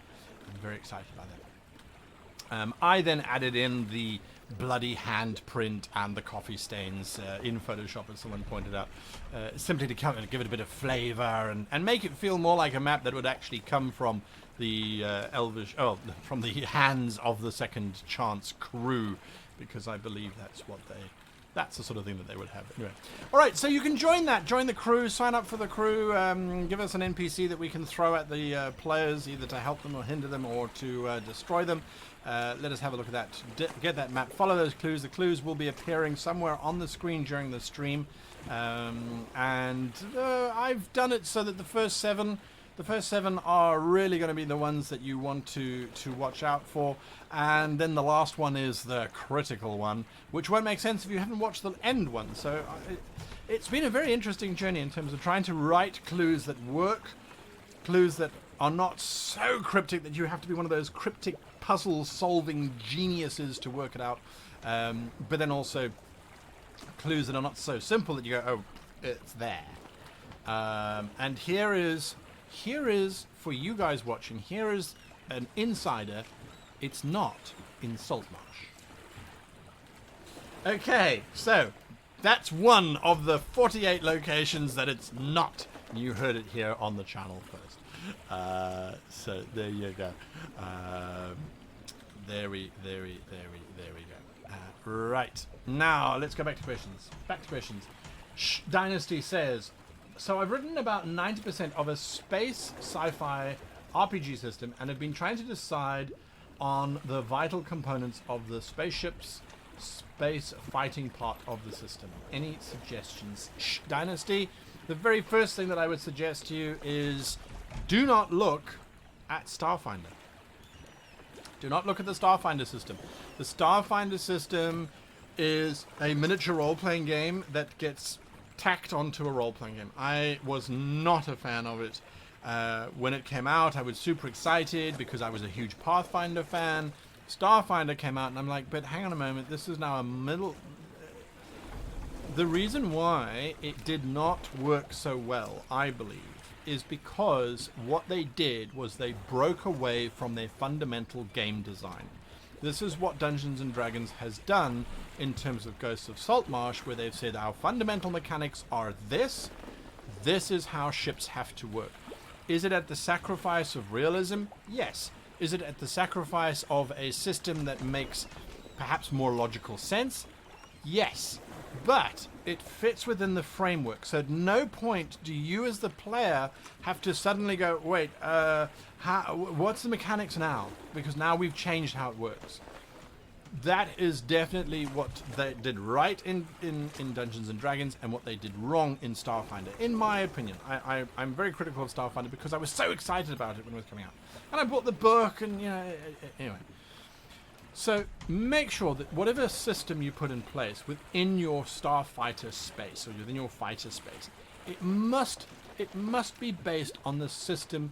I'm very excited about that. I then added in the bloody handprint and the coffee stains in Photoshop, as someone pointed out, simply to come and give it a bit of flavour and make it feel more like a map that would actually come from the from the hands of the Second Chance crew, because I believe that's the sort of thing that they would have. Anyway, all right, so you can join the crew, sign up for the crew, give us an NPC that we can throw at the players, either to help them or hinder them or to destroy them. Let us have a look at that. Get that map. Follow those clues. The clues will be appearing somewhere on the screen during the stream. I've done it so that the first 7 The first 7 are really going to be the ones that you want to watch out for. And then the last one is the critical one, which won't make sense if you haven't watched the end one. So it's been a very interesting journey in terms of trying to write clues that work, clues that are not so cryptic that you have to be one of those cryptic puzzle-solving geniuses to work it out. But then also clues that are not so simple that you go, oh, it's there. And here is, for you guys watching, here is an insider. It's not in Saltmarsh. Okay, so that's one of the 48 locations that it's not. You heard it here on the channel first. So there you go. There we go. Right. Now, let's go back to questions. Dynasty says, so I've written about 90% of a space sci-fi RPG system and have been trying to decide on the vital components of the spaceship's space fighting part of the system. Any suggestions? Dynasty, the very first thing that I would suggest to you is do not look at Starfinder. Do not look at the Starfinder system. The Starfinder system is a miniature role-playing game that gets tacked onto a role-playing game. I was not a fan of it. When it came out, I was super excited because I was a huge Pathfinder fan. Starfinder came out and I'm like, but hang on a moment, this is now a middle... The reason why it did not work so well, I believe, is because what they did was they broke away from their fundamental game design. This is what Dungeons & Dragons has done in terms of Ghosts of Saltmarsh, where they've said our fundamental mechanics are this. This is how ships have to work. Is it at the sacrifice of realism? Yes. Is it at the sacrifice of a system that makes perhaps more logical sense? Yes. But it fits within the framework, so at no point do you as the player have to suddenly go, wait, what's the mechanics now? Because now we've changed how it works. That is definitely what they did right in Dungeons & Dragons and what they did wrong in Starfinder, in my opinion. I'm very critical of Starfinder because I was so excited about it when it was coming out. And I bought the book and, you know, anyway. So make sure that whatever system you put in place within your starfighter space or within your fighter space, it must be based on the system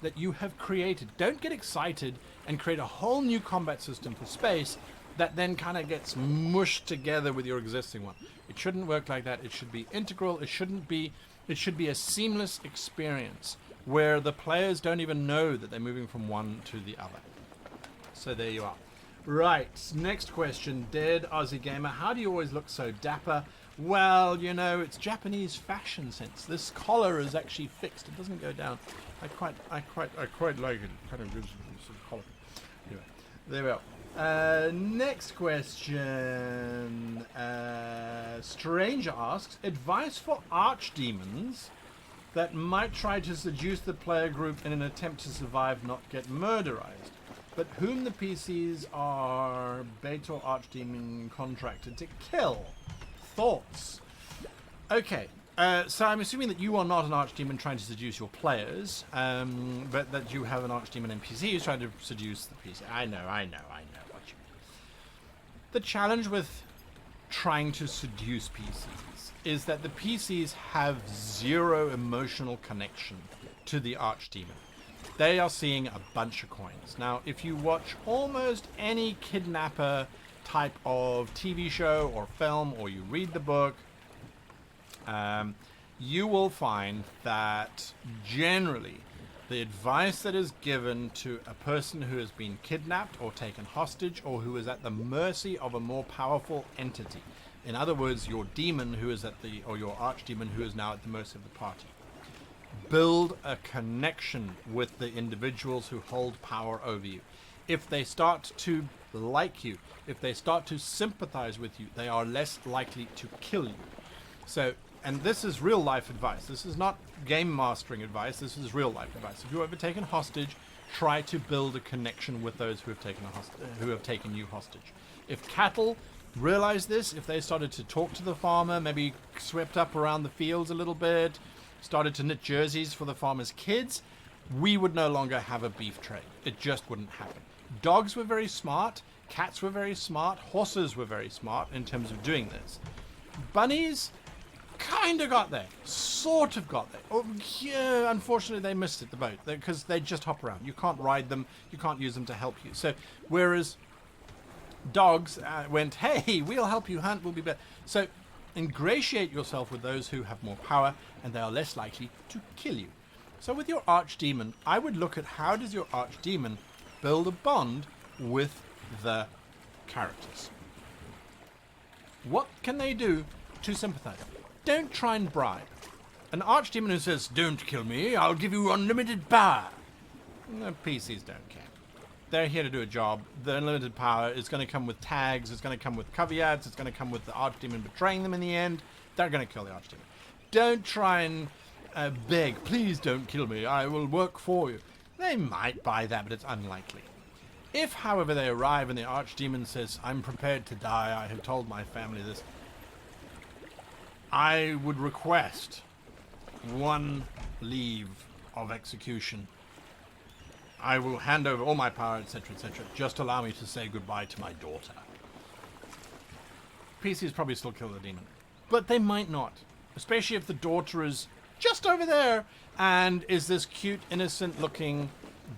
that you have created. Don't get excited and create a whole new combat system for space that then kind of gets mushed together with your existing one. It shouldn't work like that. It should be integral. It should be a seamless experience where the players don't even know that they're moving from one to the other. So there you are. Right, next question. Dead Aussie Gamer, how do you always look so dapper? Well, you know, it's Japanese fashion sense. This collar is actually fixed. It doesn't go down. I quite like it. It kind of gives some collar. Anyway, there we are. Next question. Stranger asks, advice for archdemons that might try to seduce the player group in an attempt to survive, not get murderized, but whom the PCs are Beta Archdemon contracted to kill. Thoughts? Okay, so I'm assuming that you are not an Archdemon trying to seduce your players, but that you have an Archdemon NPC who's trying to seduce the PC. I know what you mean. The challenge with trying to seduce PCs is that the PCs have zero emotional connection to the Archdemon. They are seeing a bunch of coins. Now, if you watch almost any kidnapper type of TV show or film, or you read the book, you will find that generally the advice that is given to a person who has been kidnapped or taken hostage or who is at the mercy of a more powerful entity, in other words, your demon who is or your archdemon who is now at the mercy of the party, build a connection with the individuals who hold power over you. If they start to like you, if they start to sympathize with you, they are less likely to kill you. So, and this is real life advice. This is not game mastering advice. This is real life advice. If you're ever taken hostage, try to build a connection with those who have taken you hostage. If cattle realize this, if they started to talk to the farmer, maybe swept up around the fields a little bit, started to knit jerseys for the farmer's kids, we would no longer have a beef trade. It just wouldn't happen. Dogs were very smart. Cats were very smart. Horses were very smart in terms of doing this. Bunnies kind of got there. Sort of got there. Oh, yeah, unfortunately, they missed it, the boat. Because they just hop around. You can't ride them. You can't use them to help you. So, whereas dogs went, hey, we'll help you hunt. We'll be better. So, ingratiate yourself with those who have more power, and they are less likely to kill you. So with your Archdemon, I would look at how does your Archdemon build a bond with the characters. What can they do to sympathize? Don't try and bribe. An Archdemon who says, don't kill me, I'll give you unlimited power. No, PCs don't care. They're here to do a job. The unlimited power is going to come with tags, it's going to come with caveats, it's going to come with the Archdemon betraying them in the end. They're going to kill the Archdemon. Don't try and beg, please don't kill me, I will work for you. They might buy that, but it's unlikely. If, however, they arrive and the Archdemon says, I'm prepared to die, I have told my family this, I would request 1 leave of execution. I will hand over all my power, etc., etc. Just allow me to say goodbye to my daughter. PCs probably still kill the demon, but they might not, especially if the daughter is just over there and is this cute, innocent-looking,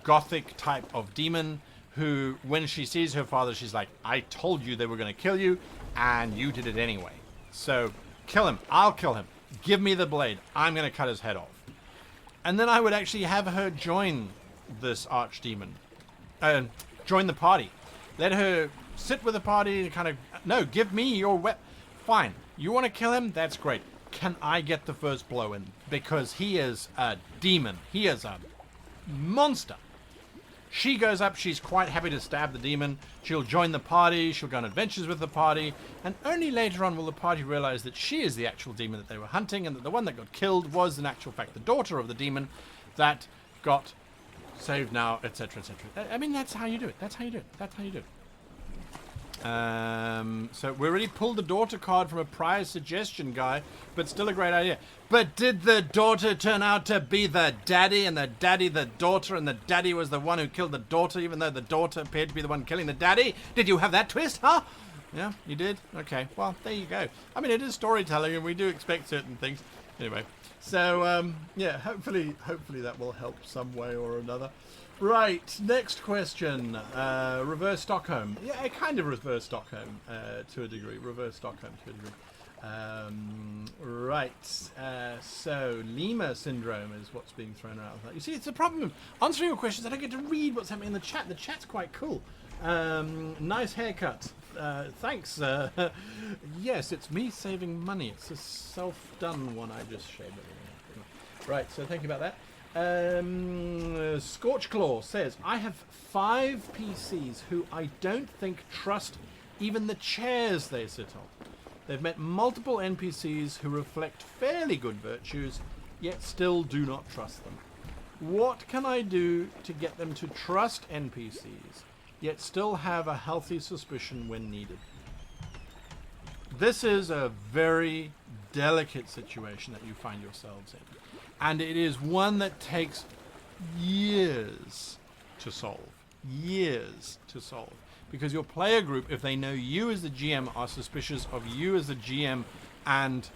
gothic type of demon who, when she sees her father, she's like, I told you they were going to kill you, and you did it anyway. So, kill him. I'll kill him. Give me the blade. I'm going to cut his head off. And then I would actually have her join this Archdemon. Join the party. Let her sit with the party, kind of, no, give me your weapon. Fine. You want to kill him? That's great. Can I get the first blow in? Because he is a demon. He is a monster. She goes up, she's quite happy to stab the demon. She'll join the party, she'll go on adventures with the party, and only later on will the party realize that she is the actual demon that they were hunting, and that the one that got killed was in actual fact the daughter of the demon that got saved now, etc., etc. I mean, that's how you do it. That's how you do it. That's how you do it. So we already pulled the daughter card from a prior suggestion guy, but still a great idea. But did the daughter turn out to be the daddy, and the daddy the daughter, and the daddy was the one who killed the daughter, even though the daughter appeared to be the one killing the daddy? Did you have that twist, huh? Yeah, you did? Okay, well, there you go. I mean, it is storytelling, and we do expect certain things. Anyway, so, yeah, hopefully that will help some way or another. Right, next question. Reverse Stockholm. Yeah, kind of reverse Stockholm to a degree. Reverse Stockholm to a degree. Right. So, Lima syndrome is what's being thrown around. You see, it's a problem. Answering your questions, I don't get to read what's happening in the chat. The chat's quite cool. Nice haircut. Thanks. Yes, it's me saving money. It's a self-done one I just shaved. Right, so thank you about that. Scorchclaw says, I have 5 PCs who I don't think trust even the chairs they sit on. They've met multiple NPCs who reflect fairly good virtues, yet still do not trust them. What can I do to get them to trust NPCs, yet still have a healthy suspicion when needed? This is a very delicate situation that you find yourselves in. And it is one that takes years to solve. Years to solve. Because your player group, if they know you as the GM, are suspicious of you as the GM and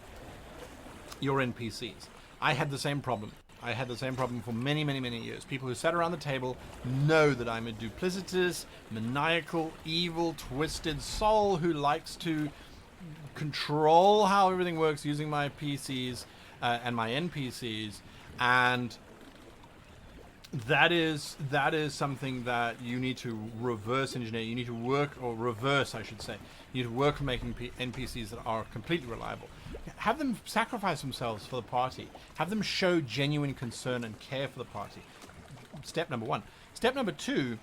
your NPCs. I had the same problem. I had the same problem for many, many, many years. People who sat around the table know that I'm a duplicitous, maniacal, evil, twisted soul who likes to control how everything works using my PCs and my NPCs, and that is something that you need to reverse engineer. You need to work, or reverse, I should say. You need to work on making NPCs that are completely reliable. Have them sacrifice themselves for the party. Have them show genuine concern and care for the party. Step number 1. Step number 2,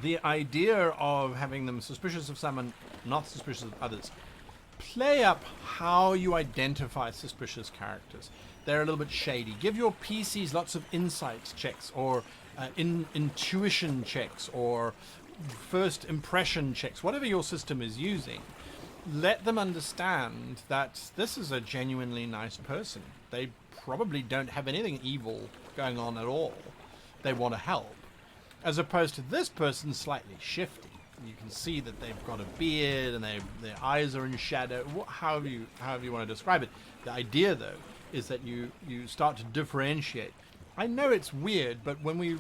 the idea of having them suspicious of someone, not suspicious of others. Play up how you identify suspicious characters. They're a little bit shady. Give your PCs lots of insight checks, or intuition checks, or first impression checks, whatever your system is using. Let them understand that this is a genuinely nice person. They probably don't have anything evil going on at all. They want to help. As opposed to this person, slightly shifty. You can see that they've got a beard and their eyes are in shadow. However you want to describe it. The idea, though, is that you start to differentiate. I know it's weird, but when we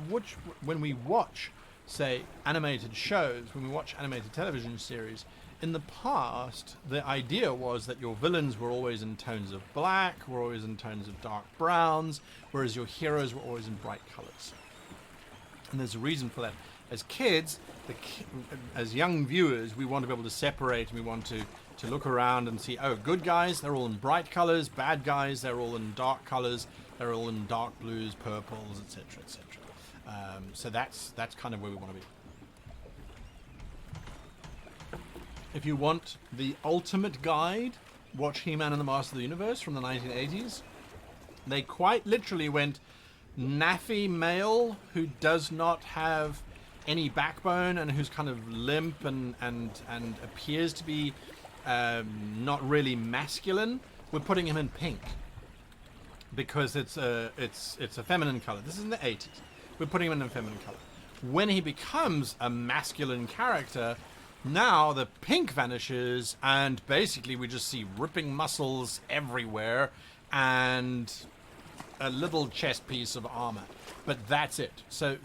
watch, say, animated shows, when we watch animated television series, in the past, the idea was that your villains were always in tones of black, were always in tones of dark browns, whereas your heroes were always in bright colors. And there's a reason for that. As kids, as young viewers, we want to be able to separate, and we want to look around and see, oh, good guys, they're all in bright colors, bad guys, they're all in dark colors, they're all in dark blues, purples, etc., etc. So that's kind of where we want to be. If you want the ultimate guide, watch He-Man and the Master of the Universe from the 1980s. They quite literally went naffy male who does not have any backbone and who's kind of limp and appears to be not really masculine. We're putting him in pink because it's a feminine color. This is in the 80s. We're putting him in a feminine color. When he becomes a masculine character, now the pink vanishes and basically we just see ripping muscles everywhere and a little chest piece of armor. But that's it. So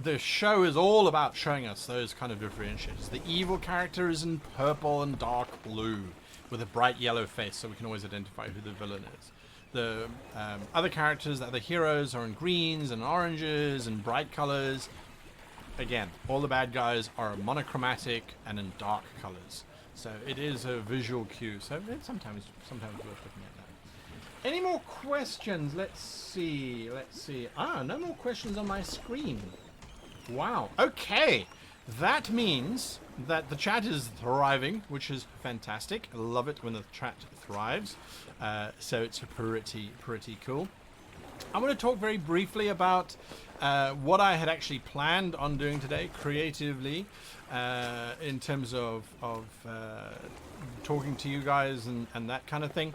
the show is all about showing us those kind of differentiators. The evil character is in purple and dark blue with a bright yellow face, so we can always identify who the villain is. The other characters, the other heroes, are in greens and oranges and bright colors. Again, all the bad guys are monochromatic and in dark colors. So it is a visual cue. So it's sometimes worth looking at that. Any more questions? Let's see. No more questions on my screen. Wow. Okay. That means that the chat is thriving, which is fantastic. I love it when the chat thrives. So it's pretty cool. I want to talk very briefly about what I had actually planned on doing today creatively in terms of talking to you guys and that kind of thing.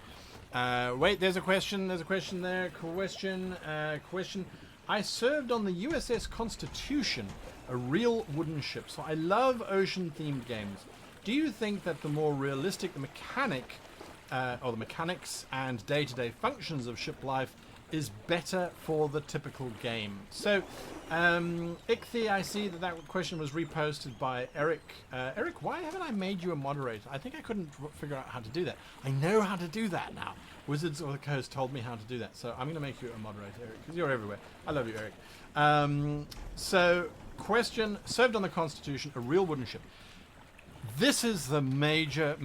Wait, there's a question there. Question. I served on the USS Constitution, a real wooden ship. So I love ocean-themed games. Do you think that the more realistic the mechanics and day-to-day functions of ship life is better for the typical game? So, Ichthy, I see that question was reposted by Eric. Eric, why haven't I made you a moderator? I think I couldn't figure out how to do that. I know how to do that now. Wizards of the Coast told me how to do that, so I'm going to make you a moderator, Eric, because you're everywhere. I love you, Eric. So, question, served on the Constitution, a real wooden ship. This is the major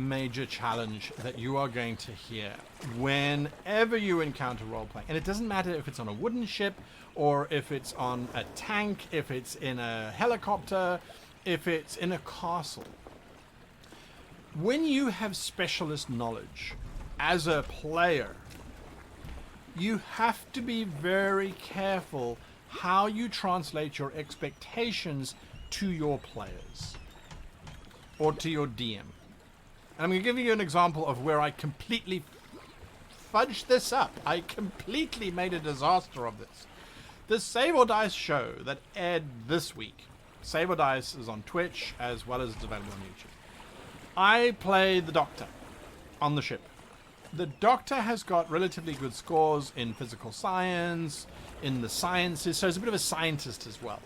challenge that you are going to hear whenever you encounter role-playing. And it doesn't matter if it's on a wooden ship, or if it's on a tank, if it's in a helicopter, if it's in a castle. When you have specialist knowledge as a player, you have to be very careful how you translate your expectations to your players or to your DM. And I'm going to give you an example of where I completely fudged this up. I completely made a disaster of this. The Save or Dice show that aired this week. Save or Dice is on Twitch as well as it's available on YouTube. I play the Doctor on the ship. The Doctor has got relatively good scores in physical science, in the sciences, so he's a bit of a scientist as well.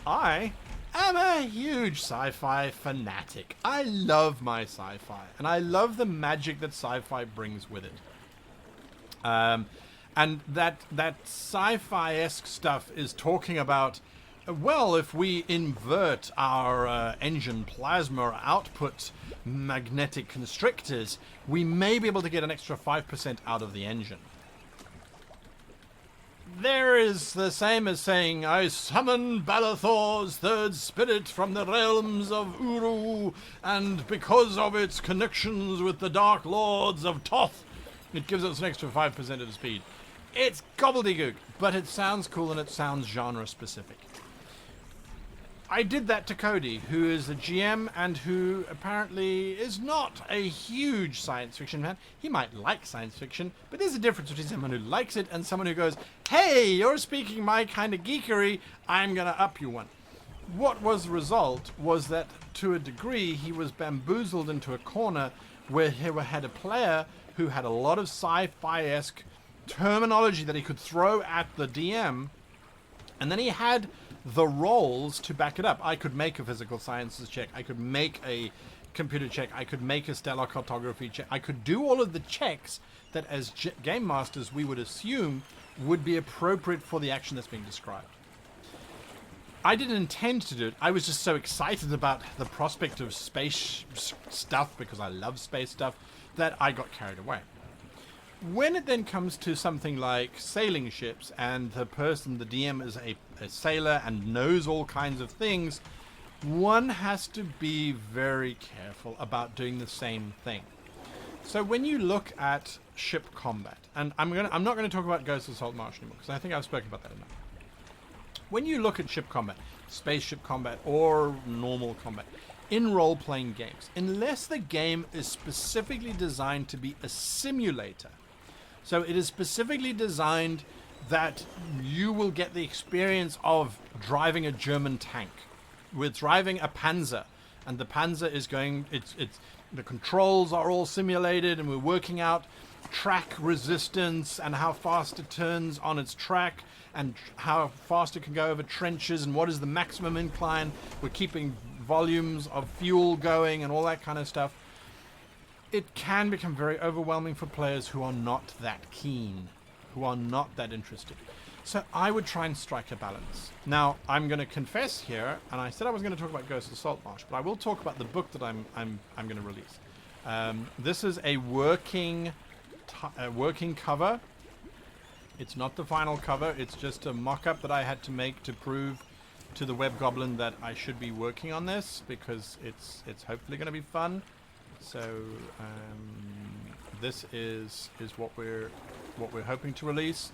I am a huge sci-fi fanatic. I love my sci-fi, and I love the magic that sci-fi brings with it. And that sci-fi-esque stuff is talking about, well, if we invert our engine plasma output magnetic constrictors, we may be able to get an extra 5% out of the engine. There is the same as saying, I summon Balathor's third spirit from the realms of Uru, and because of its connections with the Dark Lords of Toth, it gives us an extra 5% of the speed. It's gobbledygook, but it sounds cool and it sounds genre specific. I did that to Cody, who is the GM and who apparently is not a huge science fiction fan. He might like science fiction, but there's a difference between someone who likes it and someone who goes, hey, you're speaking my kind of geekery, I'm going to up you one. What was the result was that, to a degree, he was bamboozled into a corner where he had a player who had a lot of sci-fi-esque terminology that he could throw at the DM, and then he had the rolls to back it up. I could make a physical sciences check. I could make a computer check. I could make a stellar cartography check. I could do all of the checks that as game masters we would assume would be appropriate for the action that's being described. I didn't intend to do it. I was just so excited about the prospect of space stuff, because I love space stuff, that I got carried away. When it then comes to something like sailing ships, and the DM is a sailor and knows all kinds of things, one has to be very careful about doing the same thing. So when you look at ship combat, and I'm not going to talk about Ghost Assault Marsh anymore, because I think I've spoken about that enough. When you look at ship combat, spaceship combat, or normal combat, in role-playing games, unless the game is specifically designed to be a simulator, so it is specifically designed that you will get the experience of driving a German tank, with driving a Panzer, and the Panzer is going, the controls are all simulated, and we're working out track resistance and how fast it turns on its track, and how fast it can go over trenches, and what is the maximum incline. We're keeping volumes of fuel going and all that kind of stuff. It can become very overwhelming for players who are not that keen, who are not that interested. So I would try and strike a balance. Now, I'm going to confess here, and I said I was going to talk about Ghost Assault Marsh, but I will talk about the book that I'm going to release. This is a working cover. It's not the final cover. It's just a mock-up that I had to make to prove to the Web Goblin that I should be working on this, because it's hopefully going to be fun. So this is what we're hoping to release.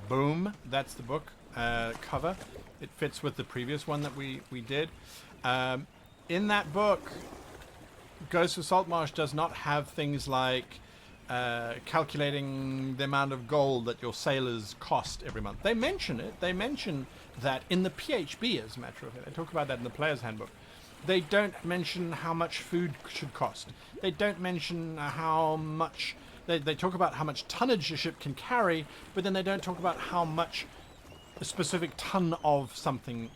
Boom, that's the book cover. It fits with the previous one that we did. In that book, Ghost of Saltmarsh does not have things like calculating the amount of gold that your sailors cost every month. They mention it. They mention that in the PHB, as a matter of fact. They talk about that in the Player's Handbook. They don't mention how much food should cost. They don't mention how much... They talk about how much tonnage a ship can carry, but then they don't talk about how much a specific ton of something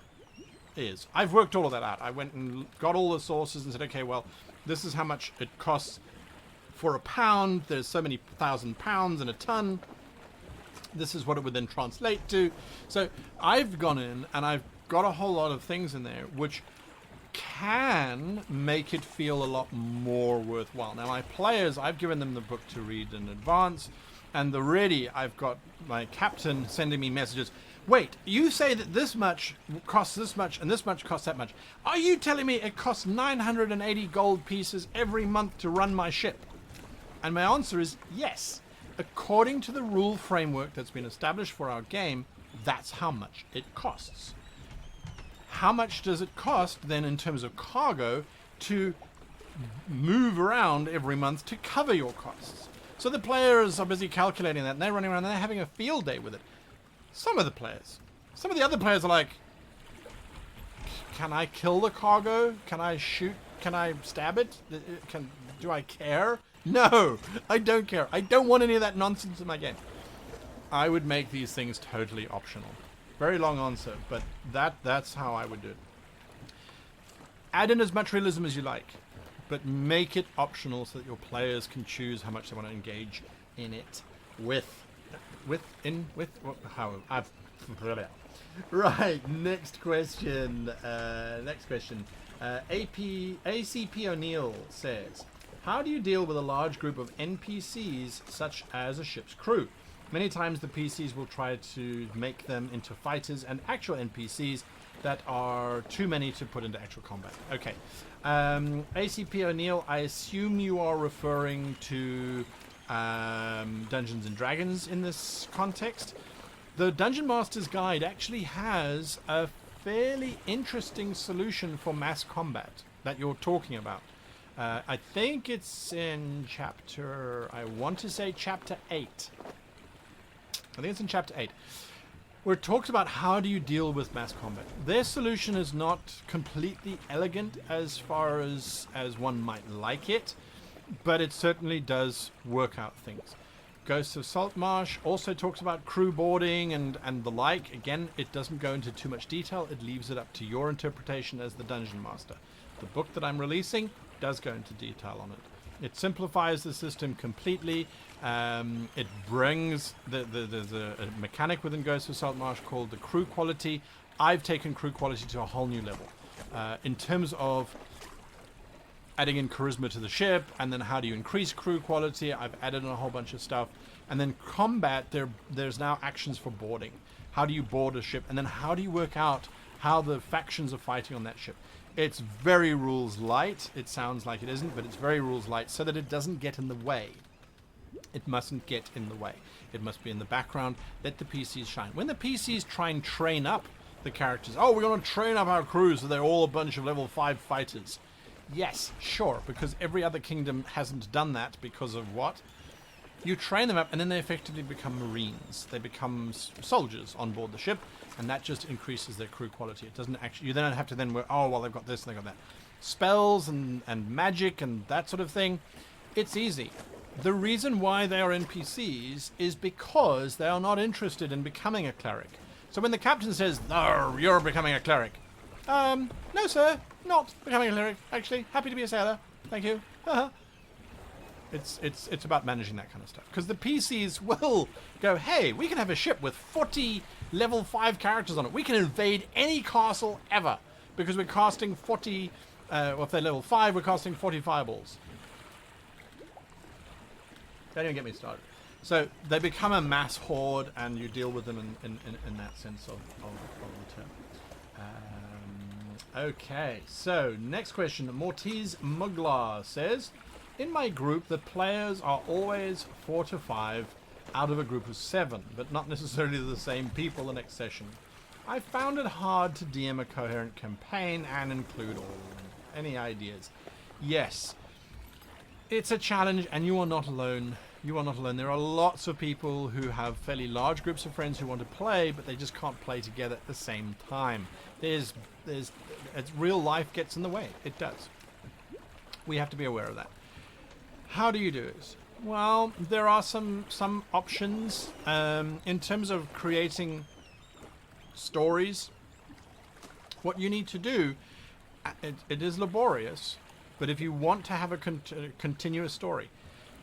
is. I've worked all of that out. I went and got all the sources and said, okay, well, this is how much it costs for a pound. There's so many 1,000 pounds in a ton. This is what it would then translate to. So I've gone in and I've got a whole lot of things in there which can make it feel a lot more worthwhile. Now, my players, I've given them the book to read in advance, and already I've got my captain sending me messages. Wait, you say that this much costs this much and this much costs that much. Are you telling me it costs 980 gold pieces every month to run my ship? And my answer is yes. According to the rule framework that's been established for our game, that's how much it costs. How much does it cost then in terms of cargo to move around every month to cover your costs? So the players are busy calculating that, and they're running around and they're having a field day with it. Some of the other players are like, can I kill the cargo? Can I shoot? Can I stab it? Do I care? No, I don't care. I don't want any of that nonsense in my game. I would make these things totally optional. Very long answer, but that's how I would do it. Add in as much realism as you like, but make it optional so that your players can choose how much they want to engage in it Right, next question. ACP O'Neill says, how do you deal with a large group of NPCs such as a ship's crew? Many times the PCs will try to make them into fighters and actual NPCs that are too many to put into actual combat. Okay. ACP O'Neill, I assume you are referring to Dungeons and Dragons in this context. The Dungeon Master's Guide actually has a fairly interesting solution for mass combat that you're talking about. I think it's in chapter, I want to say chapter 8. I think it's in chapter 8. Where it talks about how do you deal with mass combat. Their solution is not completely elegant as far as one might like it, but it certainly does work out things. Ghosts of Saltmarsh also talks about crew boarding and the like. Again, it doesn't go into too much detail. It leaves it up to your interpretation as the dungeon master. The book that I'm releasing does go into detail on it. It simplifies the system completely. It brings there's a mechanic within Ghosts of Saltmarsh called the crew quality. I've taken crew quality to a whole new level. In terms of adding in charisma to the ship, and then how do you increase crew quality, I've added in a whole bunch of stuff. And then combat, there's now actions for boarding. How do you board a ship? And then how do you work out how the factions are fighting on that ship? It's very rules light. It sounds like it isn't, but it's very rules light so that it doesn't get in the way. It mustn't get in the way. It must be in the background. Let the PCs shine. When the PCs try and train up the characters, oh, we're going to train up our crews so they're all a bunch of level 5 fighters. Yes, sure, because every other kingdom hasn't done that because of what? You train them up and then they effectively become Marines. They become soldiers on board the ship, and that just increases their crew quality. It doesn't actually, you then have to then, oh, well, they've got this and they've got that. Spells and magic and that sort of thing, it's easy. The reason why they are NPCs is because they are not interested in becoming a cleric. So when the captain says, "No, you're becoming a cleric," no, sir, not becoming a cleric. Actually, happy to be a sailor. Thank you. It's about managing that kind of stuff. Because the PCs will go, hey, we can have a ship with 40 level 5 characters on it. We can invade any castle ever. Because we're casting 40, well, if they're level 5, we're casting 40 fireballs. Don't even get me started. So they become a mass horde, and you deal with them in that sense of the term. Okay, so next question. Mortiz Muglar says, in my group, the players are always 4 to 5 out of a group of 7, but not necessarily the same people the next session. I found it hard to DM a coherent campaign and include all of them. Any ideas? Yes. It's a challenge, and you are not alone. You are not alone. There are lots of people who have fairly large groups of friends who want to play, but they just can't play together at the same time. There's real life gets in the way. It does. We have to be aware of that. How do you do it? Well, there are some options in terms of creating stories. What you need to do, it is laborious, but if you want to have a continuous story,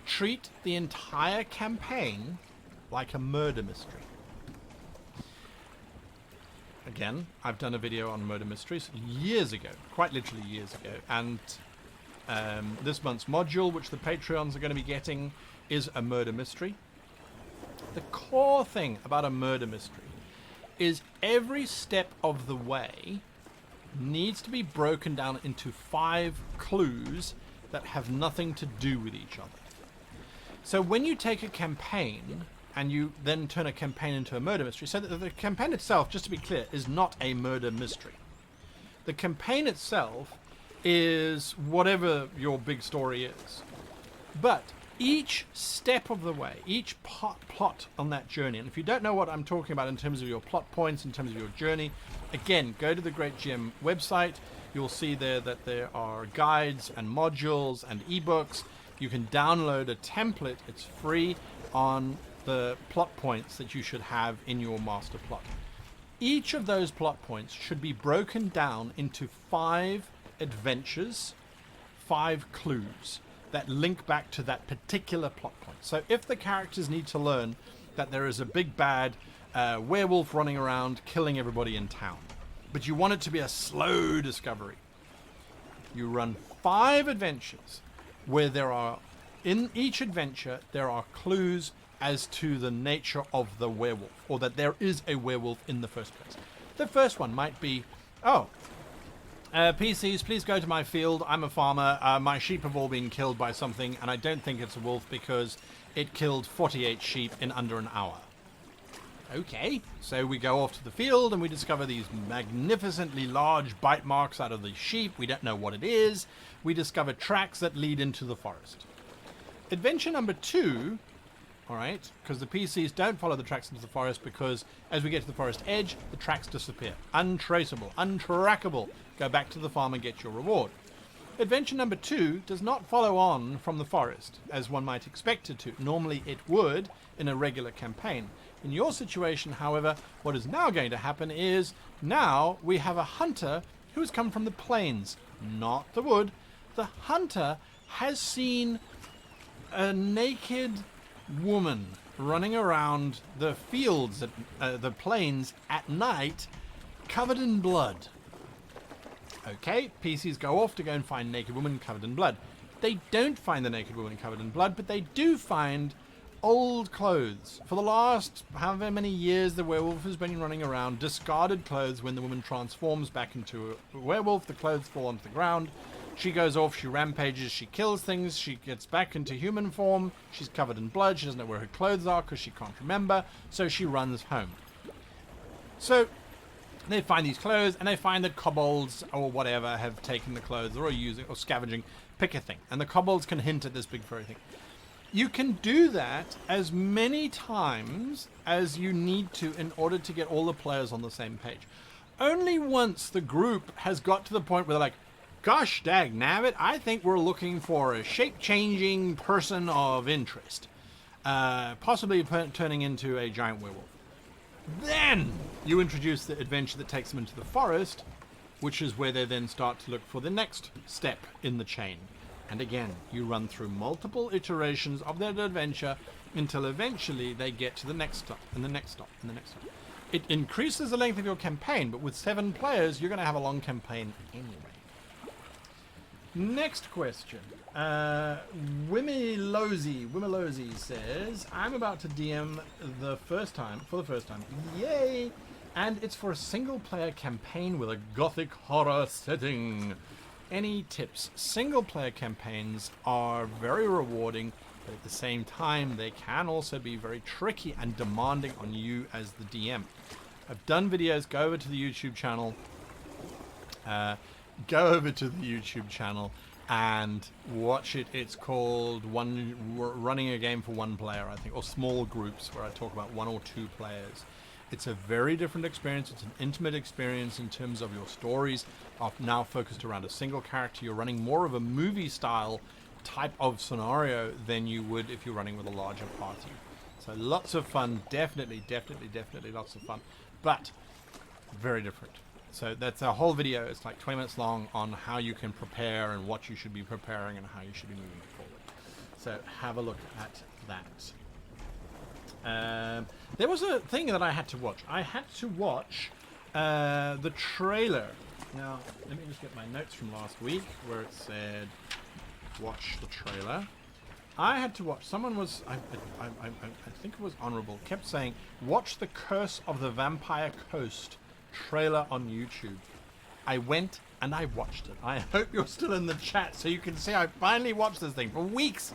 treat the entire campaign like a murder mystery. Again, I've done a video on murder mysteries years ago, quite literally years ago, and this month's module, which the Patreons are going to be getting, is a murder mystery. The core thing about a murder mystery is every step of the way needs to be broken down into 5 clues that have nothing to do with each other. So when you take a campaign and you then turn a campaign into a murder mystery, so that the campaign itself, just to be clear, is not a murder mystery. The campaign itself is whatever your big story is. But each step of the way, each plot on that journey, and if you don't know what I'm talking about in terms of your plot points, in terms of your journey, again, go to the Great GM website. You'll see there that there are guides and modules and ebooks. You can download a template, it's free, on the plot points that you should have in your master plot. Each of those plot points should be broken down into 5 adventures, 5 clues that link back to that particular plot point. So if the characters need to learn that there is a big bad werewolf running around killing everybody in town, but you want it to be a slow discovery, you run 5 adventures where there are, in each adventure, there are clues as to the nature of the werewolf, or that there is a werewolf in the first place. The first one might be, PCs, please go to my field. I'm a farmer. My sheep have all been killed by something, and I don't think it's a wolf because it killed 48 sheep in under an hour. Okay, so we go off to the field and we discover these magnificently large bite marks out of the sheep. We don't know what it is. We discover tracks that lead into the forest. Adventure number 2, all right, because the PCs don't follow the tracks into the forest because as we get to the forest edge, the tracks disappear. Untraceable, untrackable. Go back to the farm and get your reward. Adventure number 2 does not follow on from the forest, as one might expect it to. Normally it would in a regular campaign. In your situation, however, what is now going to happen is now we have a hunter who has come from the plains, not the wood. The hunter has seen a naked woman running around the fields, the plains at night, covered in blood. Okay, PCs go off to go and find naked woman covered in blood. They don't find the naked woman covered in blood, but they do find old clothes. For the last however many years the werewolf has been running around, discarded clothes. When the woman transforms back into a werewolf, the clothes fall onto the ground. She goes off, she rampages, she kills things, she gets back into human form. She's covered in blood, she doesn't know where her clothes are because she can't remember, so she runs home. So they find these clothes, and they find that kobolds or whatever have taken the clothes or are using or scavenging, pick a thing. And the kobolds can hint at this big furry thing. You can do that as many times as you need to in order to get all the players on the same page. Only once the group has got to the point where they're like, gosh dag nabbit, I think we're looking for a shape-changing person of interest. Possibly turning into a giant werewolf. Then you introduce the adventure that takes them into the forest, which is where they then start to look for the next step in the chain. And again, you run through multiple iterations of that adventure until eventually they get to the next stop, and the next stop, and the next stop. It increases the length of your campaign, but with 7 players, you're going to have a long campaign anyway. Next question. Wimilozy says, I'm about to DM for the first time. Yay! And it's for a single player campaign with a gothic horror setting. Any tips? Single player campaigns are very rewarding, but at the same time, they can also be very tricky and demanding on you as the DM. I've done videos. Go over to the YouTube channel. And watch it. It's called running a game for one player, I think, or small groups where I talk about 1 or 2 players. It's a very different experience. It's an intimate experience in terms of your stories are now focused around a single character. You're running more of a movie style type of scenario than you would if you're running with a larger party. So lots of fun, definitely lots of fun, but very different. So that's a whole video. It's like 20 minutes long on how you can prepare and what you should be preparing and how you should be moving forward. So have a look at that. There was a thing that I had to watch. I had to watch the trailer. Now, let me just get my notes from last week where it said, watch the trailer. I had to watch, someone was, I think it was Honorable, kept saying, watch the Curse of the Vampire Coast trailer on YouTube. I went and I watched it. I hope you're still in the chat so you can see I finally watched this thing. For weeks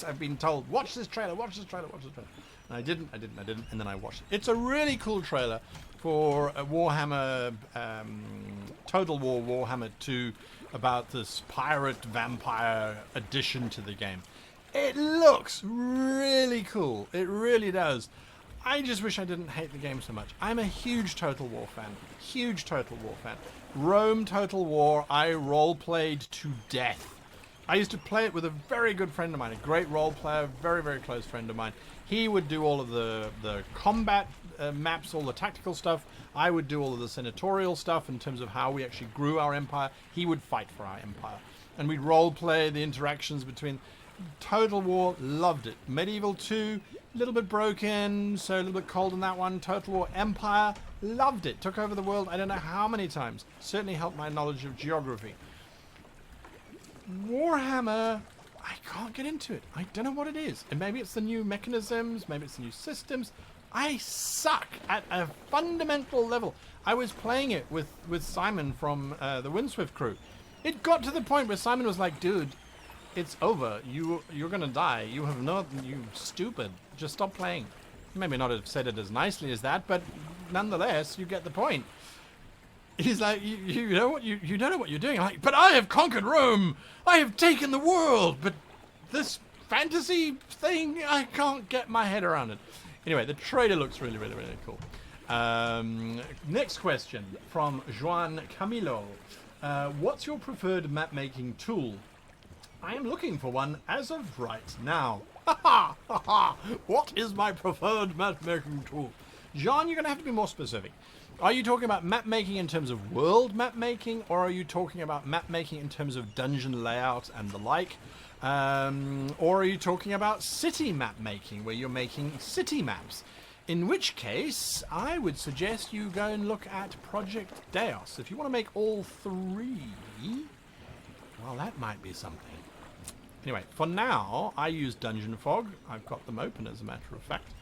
I've been told, watch this trailer. And I didn't, and then I watched it. It's a really cool trailer for a Warhammer, Total War Warhammer 2, about this pirate vampire addition to the game. It looks really cool. It really does. I just wish I didn't hate the game so much. I'm a huge Total War fan. Rome Total War, I role-played to death. I used to play it with a very good friend of mine, a great role player, very, very close friend of mine. He would do all of the combat maps, all the tactical stuff. I would do all of the senatorial stuff in terms of how we actually grew our empire. He would fight for our empire. And we'd role-play the interactions between... Total War, loved it. Medieval 2, a little bit broken, so a little bit cold in that one. Total War Empire, loved it. Took over the world, I don't know how many times. Certainly helped my knowledge of geography. Warhammer, I can't get into it. I don't know what it is. And maybe it's the new mechanisms, maybe it's the new systems. I suck at a fundamental level. I was playing it with Simon from the Windswift crew. It got to the point where Simon was like, dude, it's over. You're gonna die. You stupid. Just stop playing. maybe not have said it as nicely as that, but nonetheless, you get the point. He's like, you know what, you don't know what you're doing. I'm like, but I have conquered Rome. I have taken the world. But this fantasy thing, I can't get my head around it. Anyway, the trailer looks really, really, really cool. Next question from Juan Camilo. What's your preferred map making tool? I am looking for one as of right now. What is my preferred map making tool? John, you're going to have to be more specific. Are you talking about map making in terms of world map making, or are you talking about map making in terms of dungeon layout and the like? Or are you talking about city map making, where you're making city maps? In which case, I would suggest you go and look at Project Deos. If you want to make all three, well, that might be something. Anyway, for now, I use Dungeon Fog. I've got them open, as a matter of fact,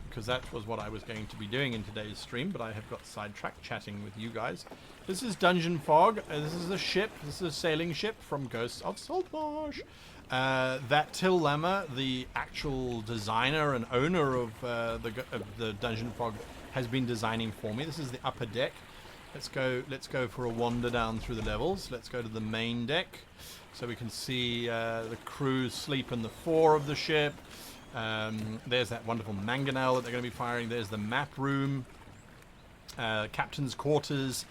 because that was what I was going to be doing in today's stream, but I have got sidetracked chatting with you guys. This is Dungeon Fog. This is a ship. This is a sailing ship from Ghosts of Saltmarsh. That Till Lemmer, the actual designer and owner of the Dungeon Fog, has been designing for me. This is the upper deck. Let's go for a wander down through the levels. Let's go to the main deck, so we can see the crew sleep in the fore of the ship. There's that wonderful mangonel that they're going to be firing. There's the map room, captain's quarters.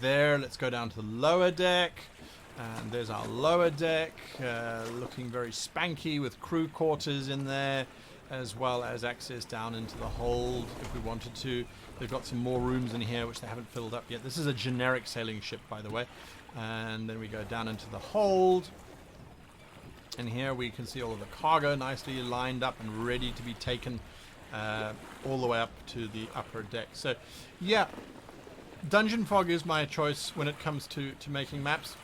There, let's go down to the lower deck. And there's our lower deck, looking very spanky with crew quarters in there, as well as access down into the hold if we wanted to. They've got some more rooms in here which they haven't filled up yet. This is a generic sailing ship, by the way. And then we go down into the hold. And here we can see all of the cargo nicely lined up and ready to be taken all the way up to the upper deck. So, yeah, Dungeon Fog is my choice when it comes to making maps.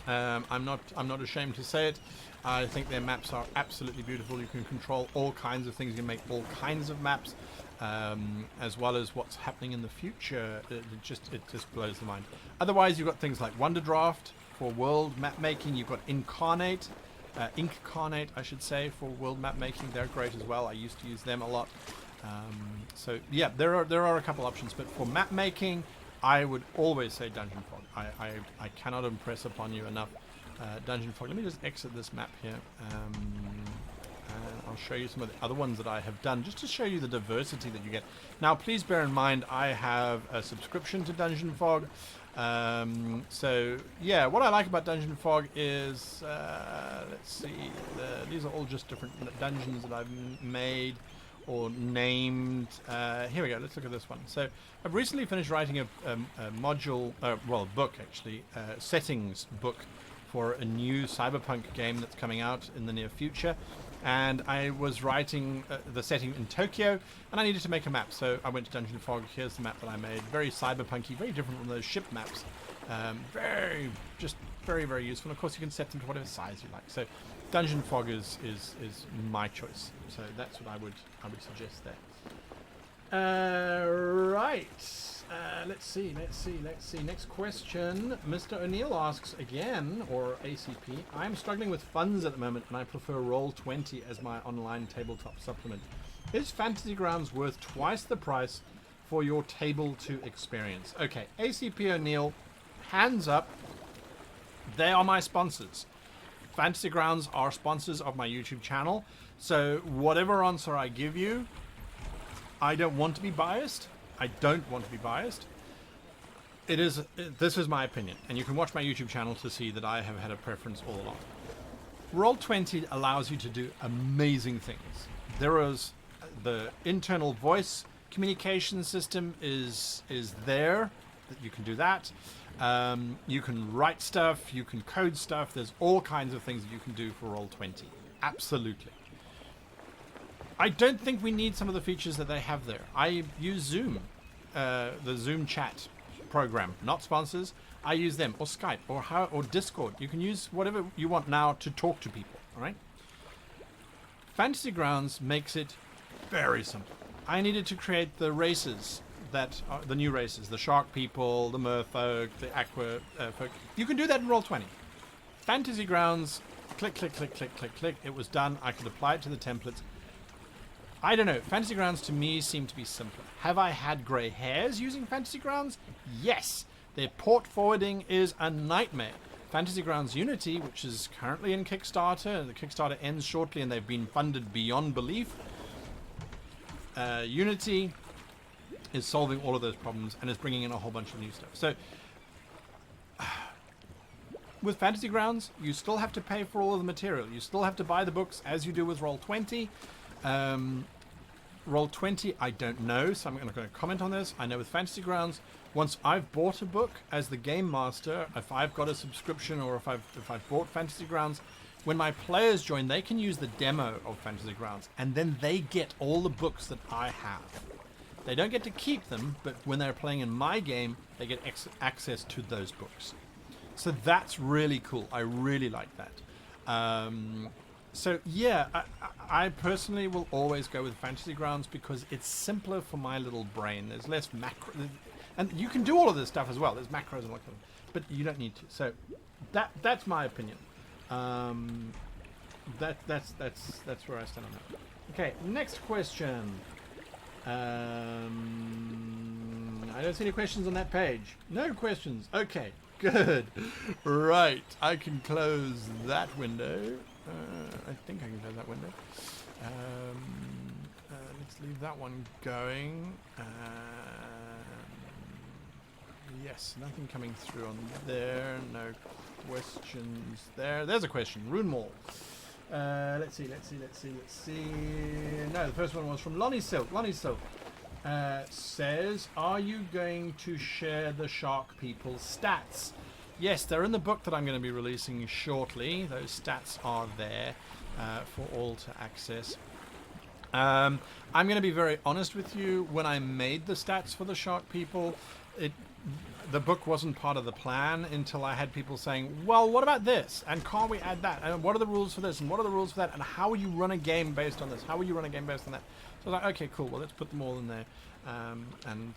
I'm not ashamed to say it. I think their maps are absolutely beautiful. You can control all kinds of things. You can make all kinds of maps, as well as what's happening in the future. It just blows the mind. Otherwise, you've got things like Wonderdraft for world map making. You've got Incarnate, I should say, for world map making. They're great as well. I used to use them a lot. So yeah, there are a couple options, but for map making, I would always say Dungeon Fog. I cannot impress upon you enough. Dungeon Fog. Let me just exit this map here. I'll show you some of the other ones that I have done, just to show you the diversity that you get. Now, please bear in mind, I have a subscription to Dungeon Fog. So, yeah, what I like about Dungeon Fog is, let's see, these are all just different dungeons that I've made or named. Here we go, let's look at this one. So, I've recently finished writing a module, well, a book actually, settings book for a new cyberpunk game that's coming out in the near future. And I was writing the setting in Tokyo, and I needed to make a map. So I went to Dungeon Fog. Here's the map that I made. Very cyberpunky, very different from those ship maps. Very useful. And of course, you can set them to whatever size you like. So Dungeon Fog is my choice. So that's what I would suggest there. Right. Let's see. Next question. Mr. O'Neill asks again, or ACP, I'm struggling with funds at the moment, and I prefer Roll20 as my online tabletop supplement. Is Fantasy Grounds worth twice the price for your table to experience? Okay, ACP O'Neill, hands up. They are my sponsors. Fantasy Grounds are sponsors of my YouTube channel. So whatever answer I give you, I don't want to be biased. This is my opinion, and you can watch my YouTube channel to see that I have had a preference all along. Roll20 allows you to do amazing things. There is the internal voice communication system is there, that you can do that. You can write stuff, you can code stuff. There's all kinds of things that you can do for Roll20. Absolutely. I don't think we need some of the features that they have there. I use Zoom, the Zoom chat program, not sponsors. I use them, or Skype, or Discord. You can use whatever you want now to talk to people, all right? Fantasy Grounds makes it very simple. I needed to create the races, that are the new races, the shark people, the merfolk, the aqua folk. You can do that in Roll20. Fantasy Grounds, click, click, click, click, click, click. It was done. I could apply it to the templates. I don't know. Fantasy Grounds to me seem to be simpler. Have I had grey hairs using Fantasy Grounds? Yes. Their port forwarding is a nightmare. Fantasy Grounds Unity, which is currently in Kickstarter, and the Kickstarter ends shortly and they've been funded beyond belief. Unity is solving all of those problems and is bringing in a whole bunch of new stuff. So, with Fantasy Grounds, you still have to pay for all of the material. You still have to buy the books as you do with Roll20. Roll20, I don't know, so I'm not going to comment on this. I know with Fantasy Grounds, once I've bought a book as the game master, if I've got a subscription or if I've bought Fantasy Grounds, when my players join, they can use the demo of Fantasy Grounds, and then they get all the books that I have. They don't get to keep them, but when they're playing in my game, they get access to those books. So that's really cool. I really like that. So yeah, I personally will always go with Fantasy Grounds because it's simpler for my little brain. There's less macro, and you can do all of this stuff as well. There's macros and whatnot, but you don't need to. So that's my opinion. That's where I stand on that. Okay, next question. I don't see any questions on that page. No questions. Okay, good. Right, I can close that window. I think I can close that window. Let's leave that one going. Yes, nothing coming through on there. No questions there. There's a question. Rune Mall. Let's see. No, the first one was from Lonnie Silk. Lonnie Silk says, are you going to share the Shark People stats? Yes, they're in the book that I'm going to be releasing shortly. Those stats are there for all to access. I'm going to be very honest with you. When I made the stats for the Shark People, the book wasn't part of the plan until I had people saying, well, what about this? And can't we add that? And what are the rules for this? And what are the rules for that? And how will you run a game based on this? How will you run a game based on that? So I was like, okay, cool. Well, let's put them all in there and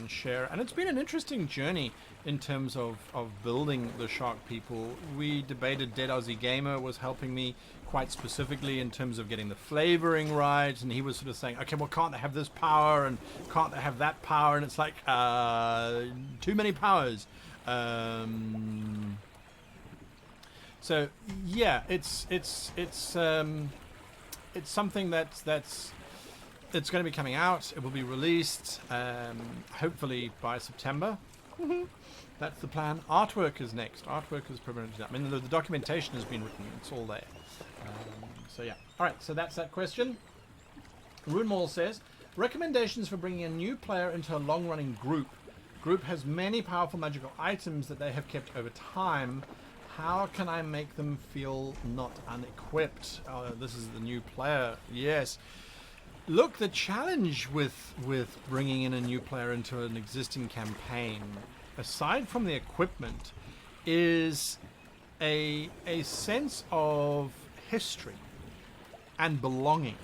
share. And it's been an interesting journey in terms of building the Shark People. We debated. Dead Aussie Gamer was helping me quite specifically in terms of getting the flavoring right, and he was sort of saying, okay, well, can't they have this power and can't they have that power? And it's like too many powers. So yeah, it's something that's it's going to be coming out. It will be released hopefully by September. That's the plan. Artwork is next. Artwork is pretty much that. I mean, the documentation has been written. It's all there. So yeah. All right. So that's that question. Rune Mall says, recommendations for bringing a new player into a long-running group. Group has many powerful magical items that they have kept over time. How can I make them feel not unequipped? Oh, this is the new player. Yes. Look, the challenge with bringing in a new player into an existing campaign, aside from the equipment, is a sense of history and belonging.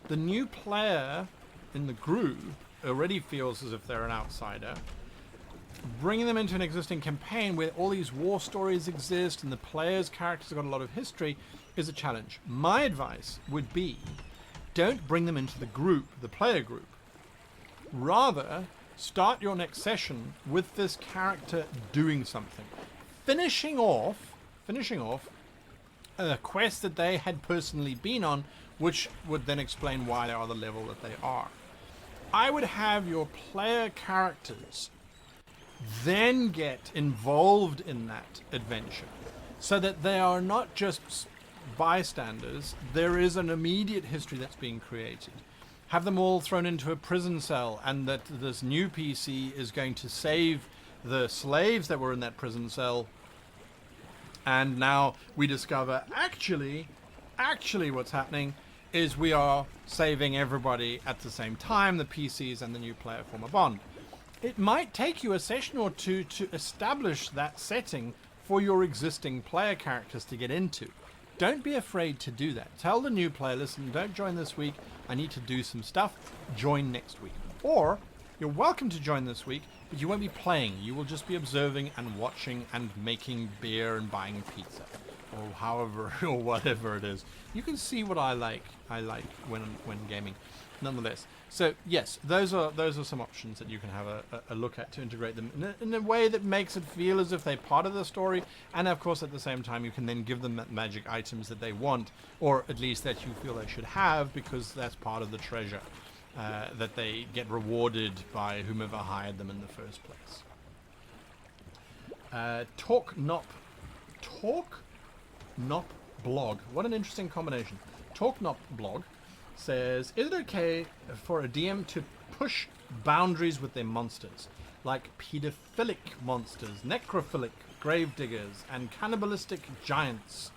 The new player in the group already feels as if they're an outsider. Bringing them into an existing campaign where all these war stories exist and the players' characters have got a lot of history is a challenge. My advice would be, don't bring them into the group, the player group. Rather, start your next session with this character doing something. Finishing off a quest that they had personally been on, which would then explain why they are the level that they are. I would have your player characters then get involved in that adventure so that they are not just bystanders. There is an immediate history that's being created. Have them all thrown into a prison cell, and that this new PC is going to save the slaves that were in that prison cell. And now we discover actually what's happening is we are saving everybody at the same time. The PCs and the new player form a bond. It might take you a session or two to establish that setting for your existing player characters to get into. Don't be afraid to do that. Tell the new player, listen, don't join this week. I need to do some stuff. Join next week. Or you're welcome to join this week, but you won't be playing. You will just be observing and watching and making beer and buying pizza. or however or whatever it is. You can see what I like. I like when gaming, nonetheless. So yes, those are some options that you can have a look at to integrate them in a way that makes it feel as if they're part of the story, and of course at the same time you can then give them that magic items that they want, or at least that you feel they should have, because that's part of the treasure that they get rewarded by whomever hired them in the first place. Talk Nop blog. What an interesting combination. Talk Nop blog says, is it okay for a DM to push boundaries with their monsters, like pedophilic monsters, necrophilic gravediggers, and cannibalistic giants?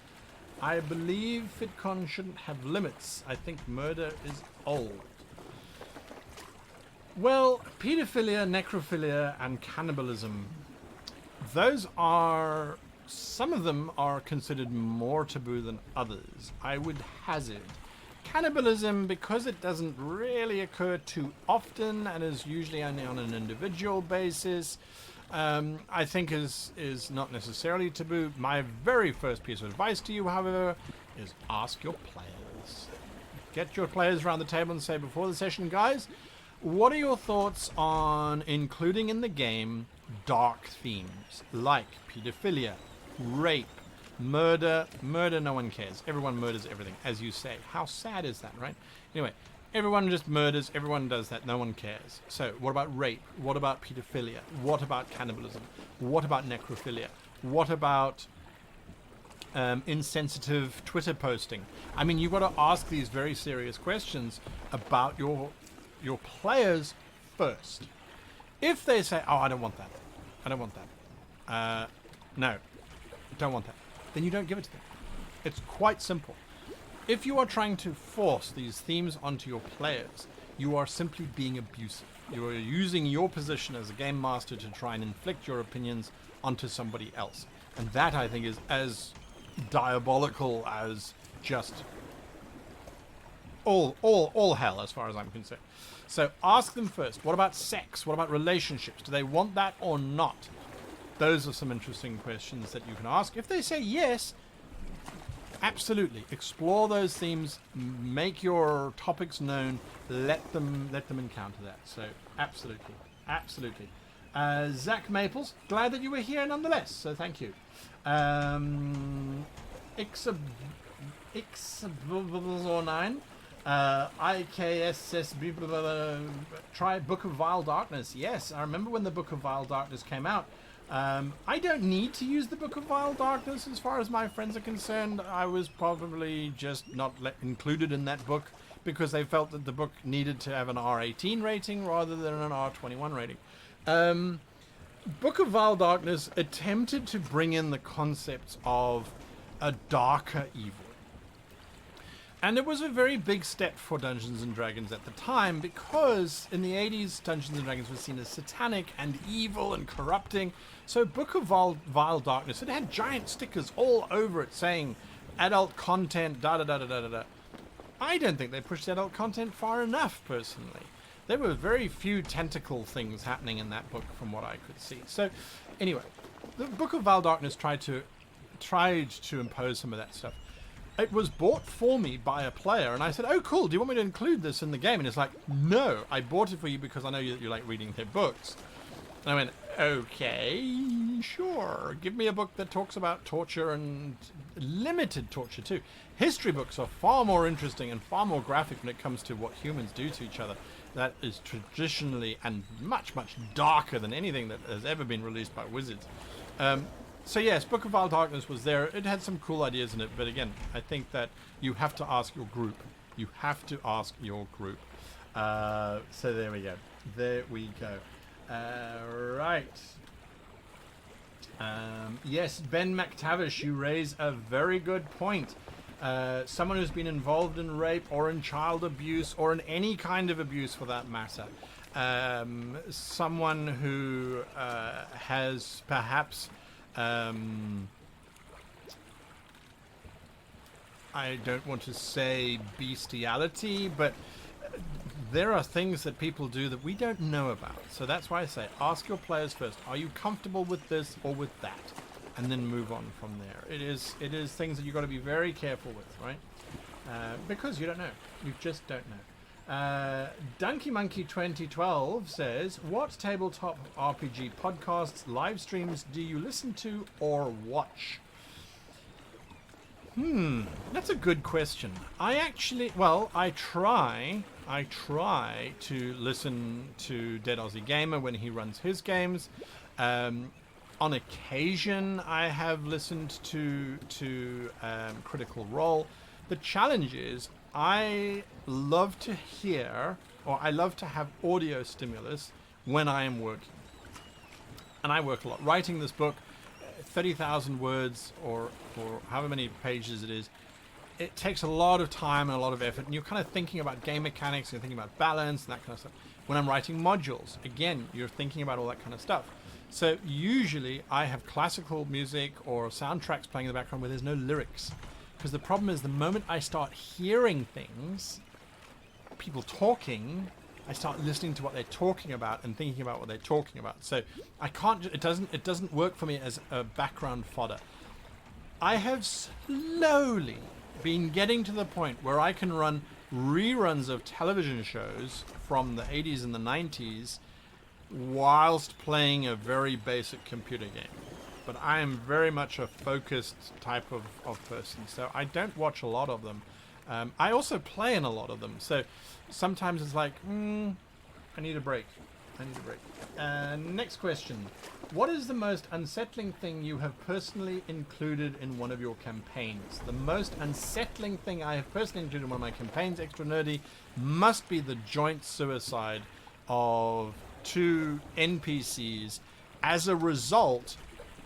I believe FitCon shouldn't have limits. I think murder is old. Well, pedophilia, necrophilia, and cannibalism, those are... some of them are considered more taboo than others, I would hazard. Cannibalism, because it doesn't really occur too often and is usually only on an individual basis, I think is not necessarily taboo. My very first piece of advice to you, however, is ask your players. Get your players around the table and say before the session, guys, what are your thoughts on including in the game dark themes like pedophilia, rape, murder, no one cares. Everyone murders everything, as you say. How sad is that, right? Anyway, everyone just murders, everyone does that, no one cares. So, what about rape? What about pedophilia? What about cannibalism? What about necrophilia? What about insensitive Twitter posting? I mean, you've got to ask these very serious questions about your players first. If they say, oh, I don't want that. I don't want that. No, don't want that. Then you don't give it to them. It's quite simple. If you are trying to force these themes onto your players, you are simply being abusive. You are using your position as a game master to try and inflict your opinions onto somebody else. And that, I think, is as diabolical as just all hell, as far as I'm concerned. So ask them first. What about sex? What about relationships? Do they want that or not? Those are some interesting questions that you can ask. If they say yes, absolutely. Explore those themes. Make your topics known. Let them encounter that. So absolutely. Absolutely. Zach Maples, glad that you were here nonetheless. So thank you. Ixabor9. IKSSB, try Book of Vile Darkness. Yes, I remember when the Book of Vile Darkness came out. I don't need to use the Book of Vile Darkness as far as my friends are concerned. I was probably just not included in that book because they felt that the book needed to have an R18 rating rather than an R21 rating. Book of Vile Darkness attempted to bring in the concepts of a darker evil. And it was a very big step for Dungeons & Dragons at the time, because in the 80s, Dungeons & Dragons was seen as satanic and evil and corrupting. So Book of Vile Darkness, it had giant stickers all over it saying adult content, da-da-da-da-da-da. I don't think they pushed adult content far enough, personally. There were very few tentacle things happening in that book from what I could see. So anyway, the Book of Vile Darkness tried to impose some of that stuff. It was bought for me by a player, and I said, oh, cool, do you want me to include this in the game? And it's like, no, I bought it for you because I know you like reading their books. And I went, okay, sure. Give me a book that talks about torture and limited torture, too. History books are far more interesting and far more graphic when it comes to what humans do to each other. That is traditionally and much, much darker than anything that has ever been released by Wizards. So yes, Book of Vile Darkness was there. It had some cool ideas in it, but again, I think that you have to ask your group. You have to ask your group. So there we go. There we go. Right. Yes, Ben McTavish, you raise a very good point. Someone who's been involved in rape or in child abuse or in any kind of abuse for that matter. Someone who has perhaps... I don't want to say bestiality, but there are things that people do that we don't know about. So that's why I say, ask your players first. Are you comfortable with this or with that? and then move on from there. It is things that you've got to be very careful with, right? Because you don't know. You just don't know. Donkey Monkey 2012 says, what tabletop RPG podcasts, live streams do you listen to or watch? That's a good question. I try to listen to Dead Aussie Gamer when he runs his games. On occasion, I have listened to Critical Role. The challenge is, I love to hear, or I love to have audio stimulus when I am working. And I work a lot. Writing this book, 30,000 words or however many pages it is, it takes a lot of time and a lot of effort. And you're kind of thinking about game mechanics, you're thinking about balance and that kind of stuff. When I'm writing modules, again, you're thinking about all that kind of stuff. So usually I have classical music or soundtracks playing in the background where there's no lyrics. Because the problem is the moment I start hearing things, people talking, I start listening to what they're talking about and thinking about what they're talking about. So I can't. It doesn't work for me as a background fodder. I have slowly been getting to the point where I can run reruns of television shows from the 80s and the 90s whilst playing a very basic computer game. But I am very much a focused type of person, so I don't watch a lot of them. I also play in a lot of them, so sometimes it's like, I need a break. Next question. What is the most unsettling thing you have personally included in one of your campaigns? The most unsettling thing I have personally included in one of my campaigns, Extra Nerdy, must be the joint suicide of 2 NPCs as a result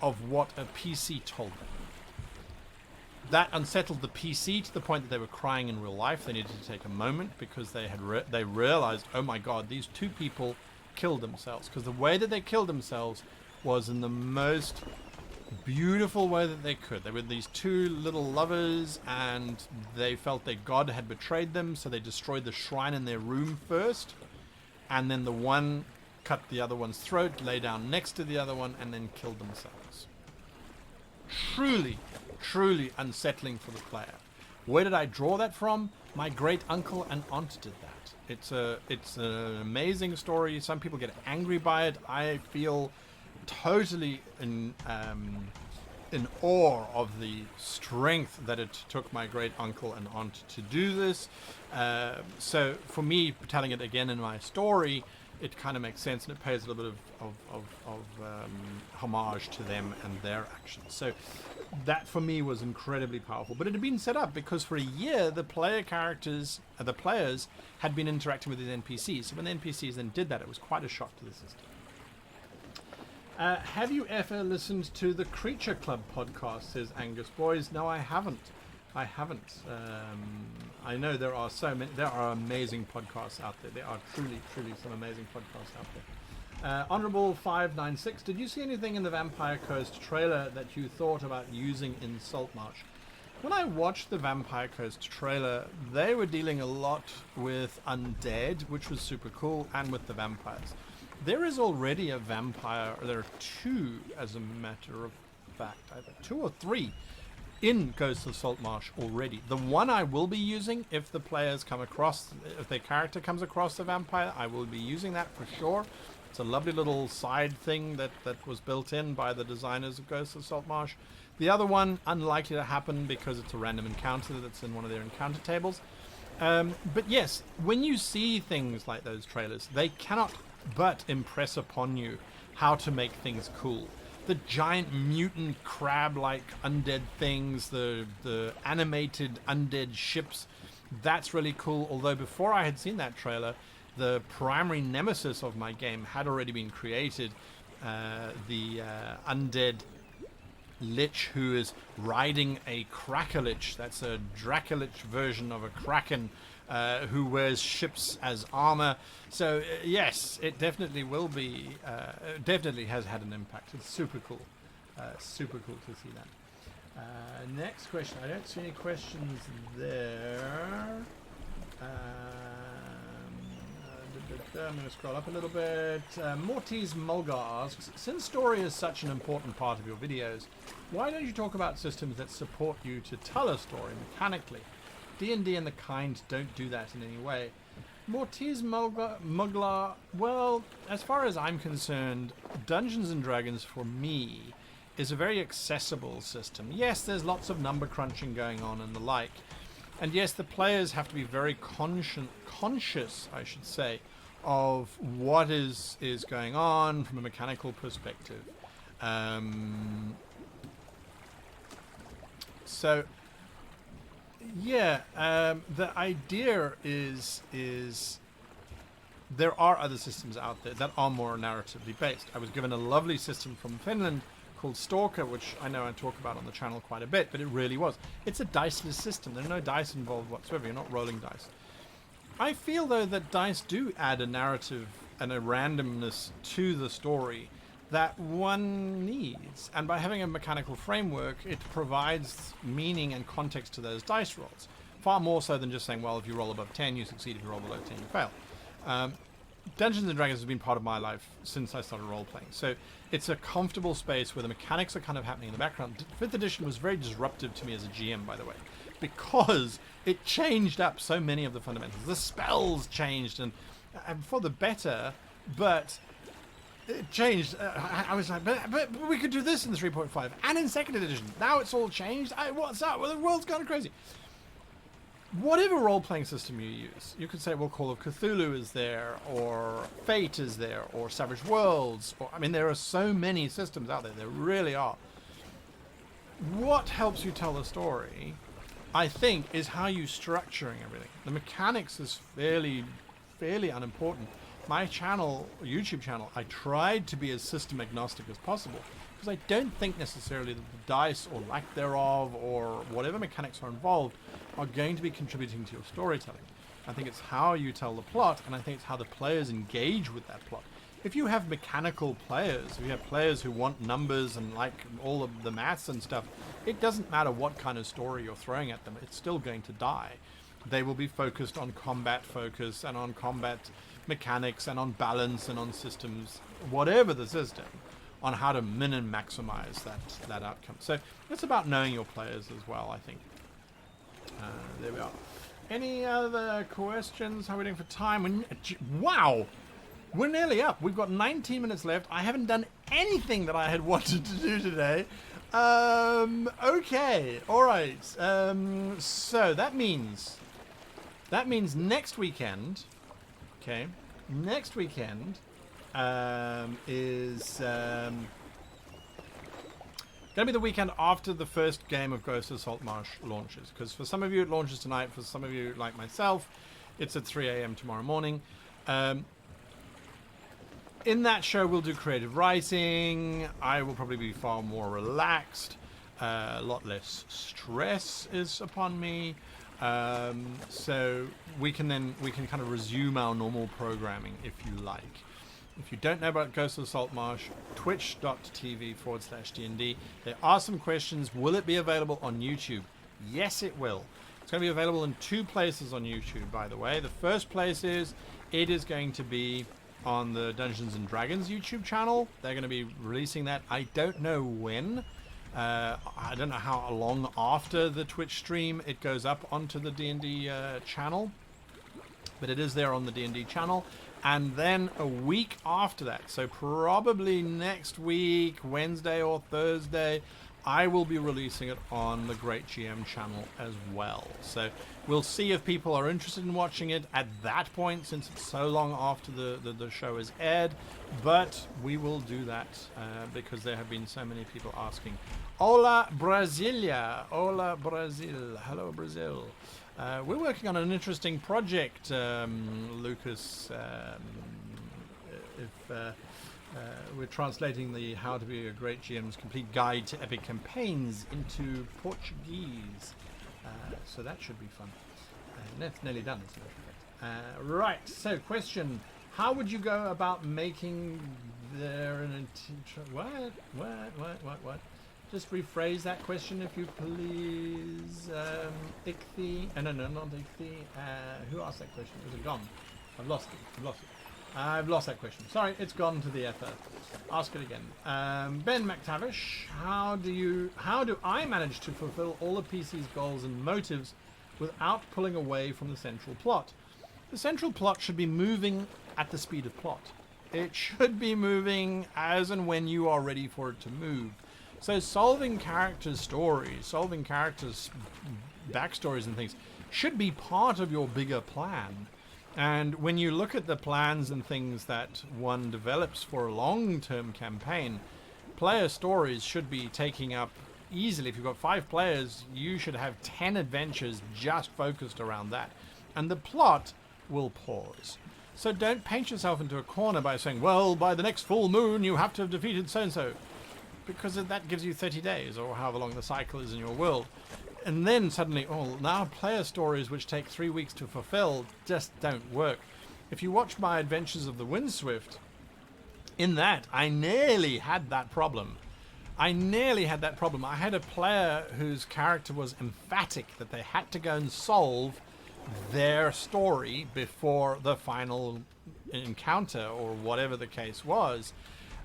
of what a PC told them. That unsettled the PC to the point that they were crying in real life. They needed to take a moment because they realized, oh my god, these 2 people killed themselves. Because the way that they killed themselves was in the most beautiful way that they could. They were these 2 little lovers and they felt their god had betrayed them, so they destroyed the shrine in their room first, and then the one cut the other one's throat, lay down next to the other one, and then killed themselves. Truly unsettling for the player. Where did I draw that from? My great uncle and aunt did that. It's an amazing story. Some people get angry by it. I feel totally in awe of the strength that it took my great uncle and aunt to do this. So for me, telling it again in my story, it kind of makes sense, and it pays a little bit of homage to them and their actions. So that for me was incredibly powerful. But it had been set up because for a year the players had been interacting with these NPCs. So when the NPCs then did that, it was quite a shock to the system. Have you ever listened to the Creature Club podcast, says Angus Boys? No, I haven't. I know there are so many. There are amazing podcasts out there. There are truly some amazing podcasts out there. Honorable 596. Did you see anything in the Vampire Coast trailer that you thought about using in Saltmarsh? When I watched the Vampire Coast trailer, they were dealing a lot with undead, which was super cool, and with the vampires. There is already a vampire. There are 2, as a matter of fact, either 2 or 3. In Ghosts of Saltmarsh already. The one I will be using, if their character comes across the vampire, I will be using that for sure. It's a lovely little side thing that was built in by the designers of Ghosts of Saltmarsh. The other one, unlikely to happen because it's a random encounter that's in one of their encounter tables. But yes, when you see things like those trailers, they cannot but impress upon you how to make things cool. The giant mutant crab-like undead things, the animated undead ships, that's really cool. Although before I had seen that trailer, the primary nemesis of my game had already been created. The undead lich who is riding a Krakelich. That's a Dracolich version of a kraken who wears ships as armor. So yes, it definitely will be, definitely has had an impact. It's super cool to see that. Next question. I don't see any questions there. I'm going to scroll up a little bit. Mortis Mulgar asks, since story is such an important part of your videos, why don't you talk about systems that support you to tell a story mechanically? D&D and the kind don't do that in any way. Mortis Muglar, well, as far as I'm concerned, Dungeons & Dragons for me is a very accessible system. Yes, there's lots of number crunching going on and the like. And yes, the players have to be very conscious, I should say, of what is going on from a mechanical perspective. So, yeah, the idea is there are other systems out there that are more narratively based. I was given a lovely system from Finland called Stalker, which I know I talk about on the channel quite a bit, but it really was. It's a diceless system. There are no dice involved whatsoever. You're not rolling dice. I feel, though, that dice do add a narrative and a randomness to the story that one needs. And by having a mechanical framework, it provides meaning and context to those dice rolls. Far more so than just saying, well, if you roll above 10, you succeed. If you roll below 10, you fail. Dungeons & Dragons has been part of my life since I started role-playing. So it's a comfortable space where the mechanics are kind of happening in the background. 5th edition was very disruptive to me as a GM, by the way, because it changed up so many of the fundamentals. The spells changed, and for the better, but it changed. I was like, but we could do this in the 3.5 and in 2nd edition. Now it's all changed. What's up? Well, the world's gone crazy. Whatever role-playing system you use, you could say, well, Call of Cthulhu is there, or Fate is there, or Savage Worlds, or, I mean, there are so many systems out there. There really are. What helps you tell the story, I think, is how you structuring everything. The mechanics is fairly unimportant. My channel, YouTube channel, I tried to be as system agnostic as possible, because I don't think necessarily that the dice, or lack thereof, or whatever mechanics are involved, are going to be contributing to your storytelling. I think it's how you tell the plot, and I think it's how the players engage with that plot. If you have mechanical players, if you have players who want numbers and like all of the maths and stuff, it doesn't matter what kind of story you're throwing at them, it's still going to die. They will be focused on combat focus and on combat mechanics and on balance and on systems, whatever the system, on how to min and maximize that outcome. So it's about knowing your players as well, I think. There we are. Any other questions? How are we doing for time? Wow! We're nearly up. We've got 19 minutes left. I haven't done anything that I had wanted to do today. Okay. All right. So that means next weekend. Okay. Next weekend is going to be the weekend after the first game of Ghost Assault Marsh launches, because for some of you it launches tonight, for some of you like myself it's at 3 a.m. tomorrow morning. In that show we'll do creative writing. I will probably be far more relaxed, a lot less stress is upon me, so we can kind of resume our normal programming if you like. If you don't know about Ghost Assault Marsh, twitch.tv/DND. There are some questions. Will it be available on YouTube? Yes, it will. It's going to be available in 2 places on YouTube, by the way. The first place is, it is going to be on the Dungeons & Dragons YouTube channel. They're going to be releasing that. I don't know when. I don't know how long after the Twitch stream it goes up onto the D&D channel. But it is there on the D&D channel. And then a week after that, so probably next week, Wednesday or Thursday, I will be releasing it on the Great GM channel as well. So we'll see if people are interested in watching it at that point, since it's so long after the show is aired. But we will do that because there have been so many people asking. Hola, Brasilia. Hola, Brazil. Hello, Brazil. We're working on an interesting project, Lucas. We're translating the How to Be a Great GM's Complete Guide to Epic Campaigns into Portuguese. So that should be fun. That's nearly done, as a matter of fact. Right, so question. How would you go about making what? Just rephrase that question, if you please. Ichthy. No, not Ichthy. Who asked that question? Was it Gone? I've lost it. I've lost that question. Sorry, it's gone to the ether. Ask it again. Ben McTavish, how do I manage to fulfill all the PC's goals and motives without pulling away from the central plot? The central plot should be moving at the speed of plot. It should be moving as and when you are ready for it to move. So solving characters' stories, solving characters' backstories and things should be part of your bigger plan. And when you look at the plans and things that one develops for a long-term campaign, player stories should be taking up easily. If you've got 5 players, you should have 10 adventures just focused around that. And the plot will pause. So don't paint yourself into a corner by saying, well, by the next full moon you have to have defeated so-and-so. Because that gives you 30 days, or however long the cycle is in your world. And then suddenly, oh, now player stories which take 3 weeks to fulfill just don't work. If you watch my Adventures of the Windswift, in that, I nearly had that problem. I had a player whose character was emphatic that they had to go and solve their story before the final encounter, or whatever the case was.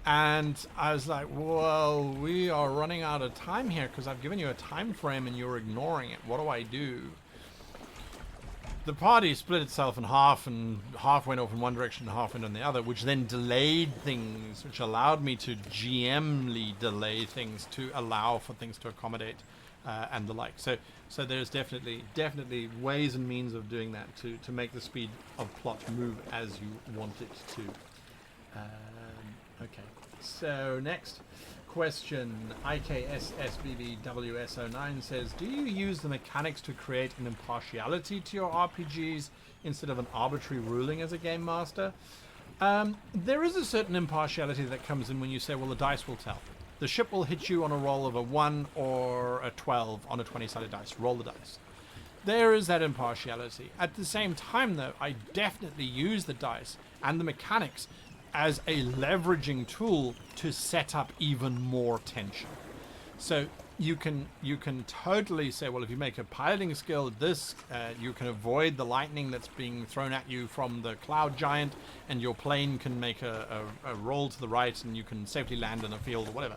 And I was like, well, we are running out of time here because I've given you a time frame and you're ignoring it. What do I do? The party split itself in half, and half went off in one direction and half went in the other, which then delayed things, which allowed me to GM-ly delay things to allow for things to accommodate and the like. So there's definitely ways and means of doing that to make the speed of plot move as you want it to. Okay, so next question. IKSSBBWS09 says, do you use the mechanics to create an impartiality to your RPGs instead of an arbitrary ruling as a game master? There is a certain impartiality that comes in when you say, well, the dice will tell. The ship will hit you on a roll of a 1 or a 12 on a 20-sided dice. Roll the dice. There is that impartiality. At the same time, though, I definitely use the dice and the mechanics as a leveraging tool to set up even more tension. So you can totally say, well, if you make a piloting skill this, you can avoid the lightning that's being thrown at you from the cloud giant, and your plane can make a roll to the right and you can safely land in a field or whatever.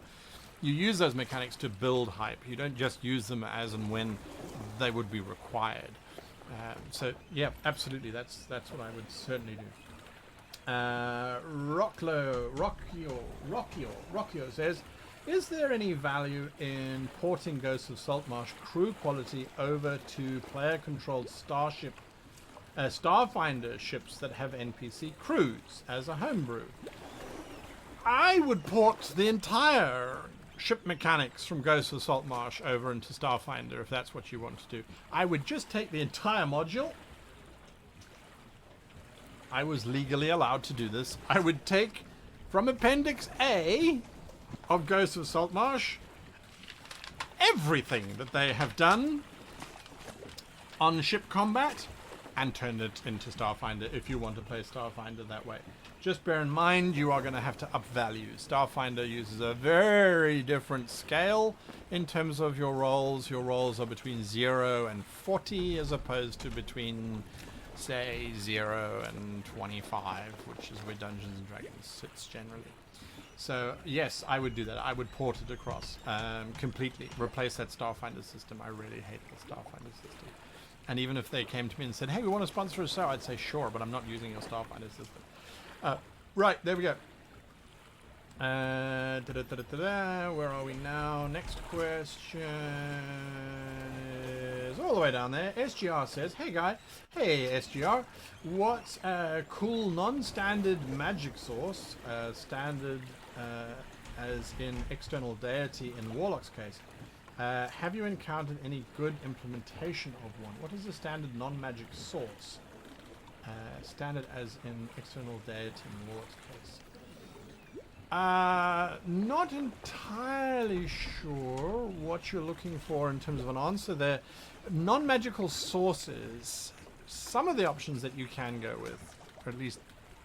You use those mechanics to build hype. You don't just use them as and when they would be required. So yeah, absolutely, that's what I would certainly do. Rockio says, is there any value in porting Ghosts of Saltmarsh crew quality over to player-controlled Starfinder ships that have NPC crews as a homebrew? I would port the entire ship mechanics from Ghosts of Saltmarsh over into Starfinder if that's what you want to do. I would just take the entire module. I was legally allowed to do this. I would take from Appendix A of Ghosts of Saltmarsh everything that they have done on ship combat and turn it into Starfinder if you want to play Starfinder that way. Just bear in mind you are going to have to up values. Starfinder uses a very different scale in terms of your rolls. Your rolls are between 0 and 40 as opposed to between, say, 0 and 25, which is where Dungeons and Dragons sits generally. So yes, I would do that. I would port it across completely. Replace that Starfinder system. I really hate the Starfinder system. And even if they came to me and said, hey, we want to sponsor a show, I'd say sure, but I'm not using your Starfinder system. Right, there we go. Where are we now? Next question is all the way down there. SGR says, hey guy, hey SGR, what's a cool non-standard magic source, standard as in external deity in Warlock's case? Have you encountered any good implementation of one? What is a standard non-magic source? Standard as in external deity in Warlock's case. Not entirely sure what you're looking for in terms of an answer there. Non-magical sources, some of the options that you can go with, or at least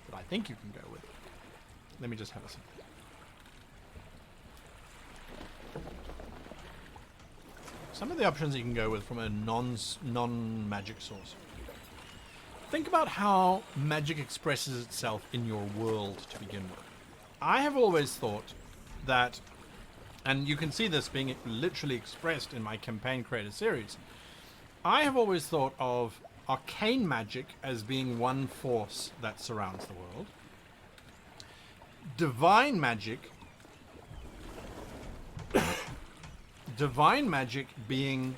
that I think you can go with. Let me just have a second. Some of the options you can go with from a non-magic source. think about how magic expresses itself in your world to begin with. I have always thought that, and you can see this being literally expressed in my campaign creator series, I have always thought of arcane magic as being one force that surrounds the world. Divine magic being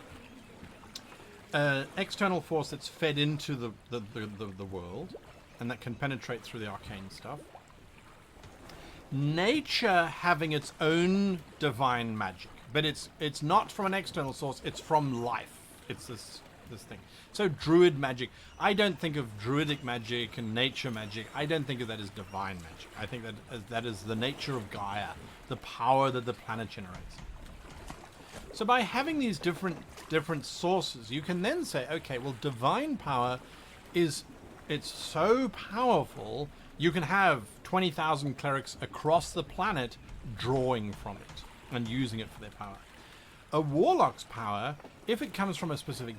an external force that's fed into the world and that can penetrate through the arcane stuff. Nature having its own divine magic, but it's not from an external source, it's from life. It's this thing. So druid magic, I don't think of druidic magic and nature magic. I don't think of that as divine magic. I think that is the nature of Gaia, the power that the planet generates. So by having these different sources, you can then say, okay, well, divine power it's so powerful, you can have 20,000 clerics across the planet drawing from it and using it for their power. A warlock's power, if it comes from a specific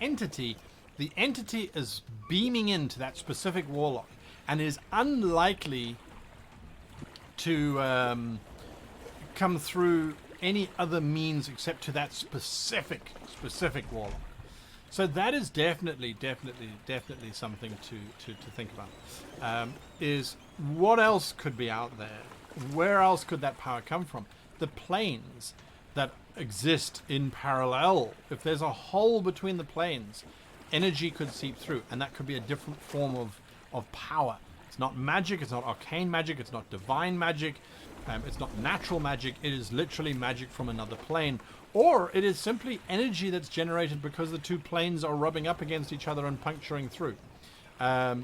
entity, the entity is beaming into that specific warlock and is unlikely to come through any other means except to that specific warlock. So that is definitely something to think about. Is what else could be out there? Where else could that power come from? The planes that exist in parallel. If there's a hole between the planes, energy could seep through, and that could be a different form of power. It's not magic, it's not arcane magic, it's not divine magic, it's not natural magic, it is literally magic from another plane. Or it is simply energy that's generated because the two planes are rubbing up against each other and puncturing through. There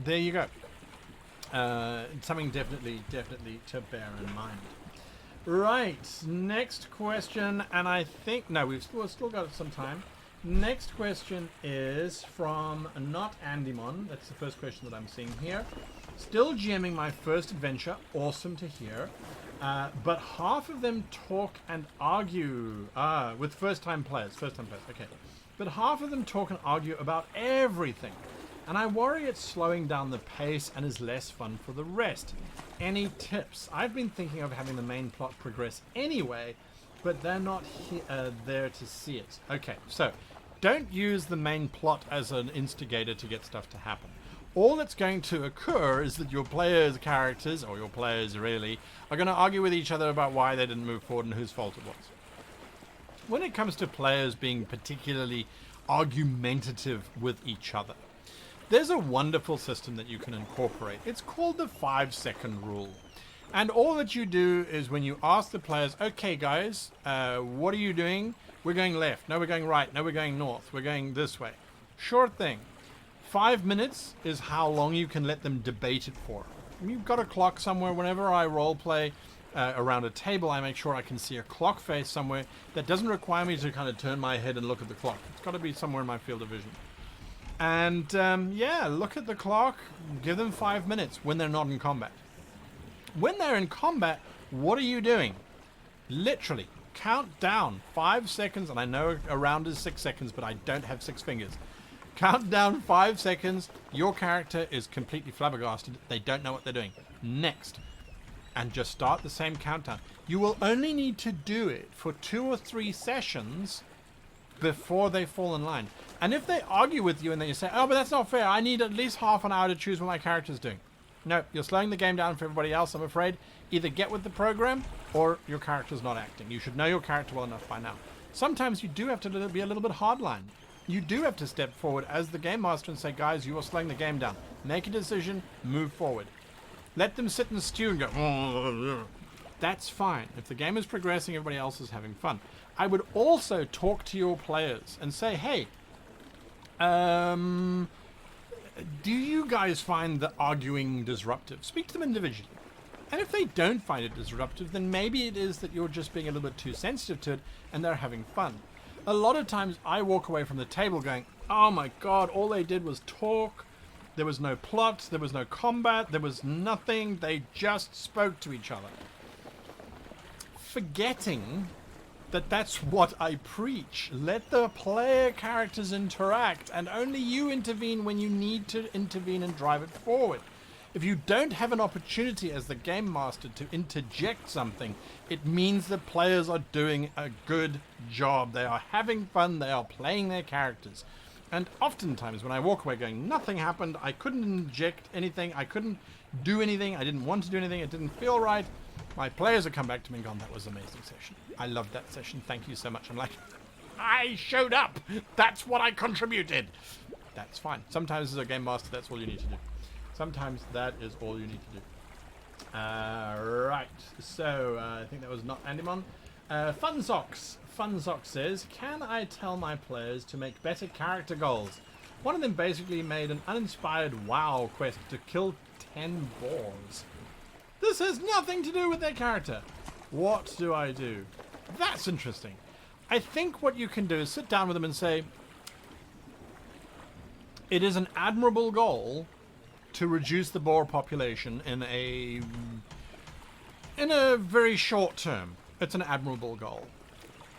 you go. Something definitely to bear in mind. Right, next question, and I think, no, we've still got some time. Next question is from not Andymon. That's the first question that I'm seeing here. Still GMing my first adventure. Awesome to hear. But half of them talk and argue. With first-time players. Okay. But half of them talk and argue about everything. And I worry it's slowing down the pace and is less fun for the rest. Any tips? I've been thinking of having the main plot progress anyway, but they're not there to see it. Okay, so don't use the main plot as an instigator to get stuff to happen. All that's going to occur is that your players' characters, or your players really, are going to argue with each other about why they didn't move forward and whose fault it was. When it comes to players being particularly argumentative with each other, there's a wonderful system that you can incorporate. It's called the 5-second rule. And all that you do is when you ask the players, okay guys, what are you doing? We're going left. No, we're going right. No, we're going north. We're going this way. Sure thing. 5 minutes is how long you can let them debate it for. You've got a clock somewhere. Whenever I roleplay around a table, I make sure I can see a clock face somewhere. That doesn't require me to kind of turn my head and look at the clock. It's got to be somewhere in my field of vision. And yeah, look at the clock, give them 5 minutes when they're not in combat. When they're in combat, what are you doing? Literally, count down 5 seconds, and I know a round is 6 seconds, but I don't have 6 fingers. Count down 5 seconds, your character is completely flabbergasted, they don't know what they're doing. Next. And just start the same countdown. You will only need to do it for 2 or 3 sessions before they fall in line. And if they argue with you and then you say, oh, but that's not fair, I need at least half an hour to choose what my character's doing. No, you're slowing the game down for everybody else, I'm afraid. Either get with the program or your character's not acting. You should know your character well enough by now. Sometimes you do have to be a little bit hardline. You do have to step forward as the game master and say, guys, you are slowing the game down. Make a decision, move forward. Let them sit and stew and go, that's fine. If the game is progressing, everybody else is having fun. I would also talk to your players and say, hey, do you guys find the arguing disruptive? Speak to them individually. And if they don't find it disruptive, then maybe it is that you're just being a little bit too sensitive to it and they're having fun. A lot of times I walk away from the table going, oh my god, all they did was talk. There was no plot, there was no combat, there was nothing. They just spoke to each other. Forgetting That's what I preach. Let the player characters interact, and only you intervene when you need to intervene and drive it forward. If you don't have an opportunity as the game master to interject something, it means the players are doing a good job. They are having fun, they are playing their characters. And oftentimes when I walk away going, nothing happened, I couldn't inject anything, I couldn't do anything, I didn't want to do anything, it didn't feel right, my players have come back to me and gone, that was an amazing session. I loved that session, thank you so much. I'm like, I showed up, that's what I contributed. That's fine. Sometimes as a game master, that's all you need to do. Sometimes that is all you need to do. Right, so I think that was not Andymon. Fun Socks says, can I tell my players to make better character goals? One of them basically made an uninspired WoW quest to kill 10 boars. This has nothing to do with their character. What do I do? That's interesting. I think what you can do is sit down with them and say, it is an admirable goal to reduce the boar population in a very short term. It's an admirable goal.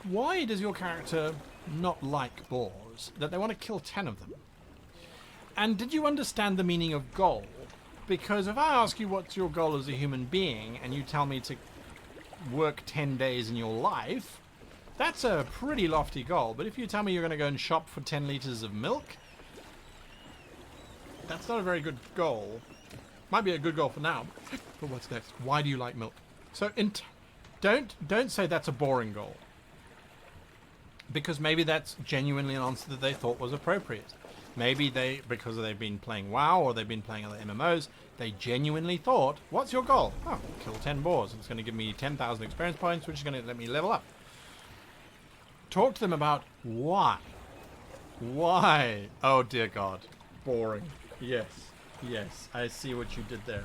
Why does your character not like boars? That they want to kill 10 of them? And did you understand the meaning of goal? Because if I ask you what's your goal as a human being, and you tell me to work 10 days in your life, that's a pretty lofty goal. But if you tell me you're going to go and shop for 10 liters of milk, that's not a very good goal. Might be a good goal for now, but what's next? Why do you like milk? So don't say that's a boring goal, because maybe that's genuinely an answer that they thought was appropriate. Maybe because they've been playing WoW or they've been playing other MMOs, they genuinely thought, what's your goal? Oh, kill 10 boars. It's going to give me 10,000 experience points, which is going to let me level up. Talk to them about why. Why? Oh dear God. Boring. Yes. Yes. I see what you did there.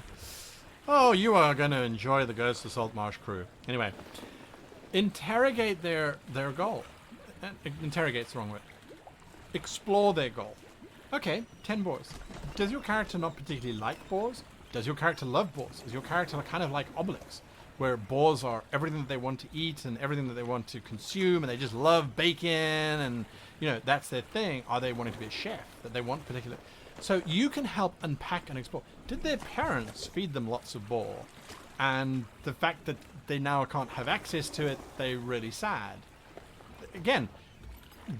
Oh, you are going to enjoy the Ghost of Salt Marsh crew. Anyway, interrogate their goal. Interrogate's the wrong word. Explore their goal. Okay, 10 boars. Does your character not particularly like boars? Does your character love boars? Is your character kind of like Obelix, where boars are everything that they want to eat and everything that they want to consume, and they just love bacon, and you know that's their thing? Are they wanting to be a chef? That they want particular? So you can help unpack and explore. Did their parents feed them lots of boar, and the fact that they now can't have access to it, they're really sad? Again,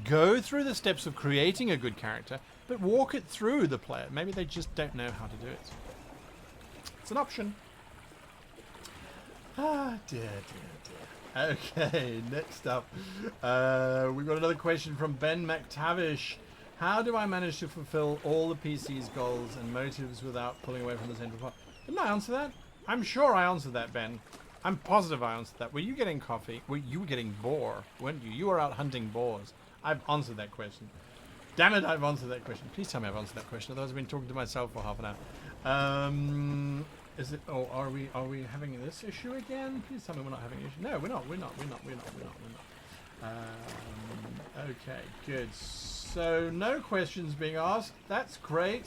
go through the steps of creating a good character, but walk it through the player. Maybe they just don't know how to do it. It's an option. Ah, dear, dear, dear. Okay, next up. We've got another question from Ben McTavish. How do I manage to fulfill all the PC's goals and motives without pulling away from the central plot? Didn't I answer that? I'm sure I answered that, Ben. I'm positive I answered that. Were you getting coffee? You were getting boar, weren't you? You were out hunting boars. I've answered that question. Damn it, I've answered that question. Please tell me I've answered that question. Otherwise I've been talking to myself for half an hour. Is it? Oh, are we having this issue again? Please tell me we're not having an issue. No, we're not. Okay, good. So no questions being asked. That's great.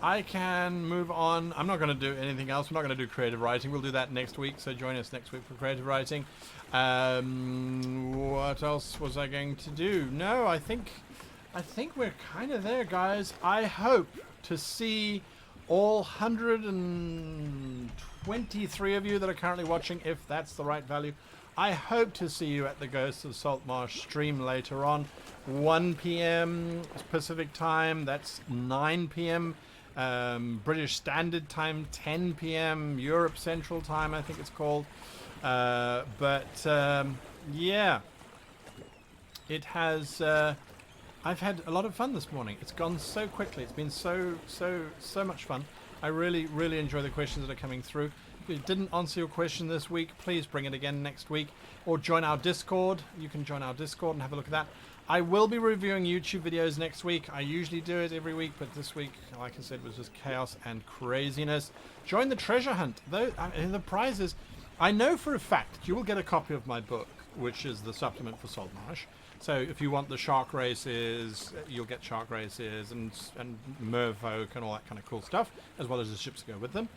I can move on. I'm not going to do anything else. We're not going to do creative writing. We'll do that next week. So join us next week for creative writing. What else was I going to do? No, I think we're kind of there, guys. I hope to see all 123 of you that are currently watching, if that's the right value. I hope to see you at the Ghost of Salt Marsh stream later on. 1 p.m. Pacific time. That's 9 p.m. British Standard Time, 10 p.m. Europe Central Time, I think it's called. Yeah, it has. I've had a lot of fun this morning. It's gone so quickly. It's been so much fun. I really enjoy the questions that are coming through. If you didn't answer your question this week, please bring it again next week, or join our Discord. You can join our Discord and have a look at that. I will be reviewing YouTube videos next week. I usually do it every week, but this week, like I said, was just chaos and craziness. Join the treasure hunt. Though the prizes, I know for a fact you will get a copy of my book, which is the supplement for Salt Marsh. So if you want the shark races, you'll get shark races and merfolk and all that kind of cool stuff, as well as the ships that go with them.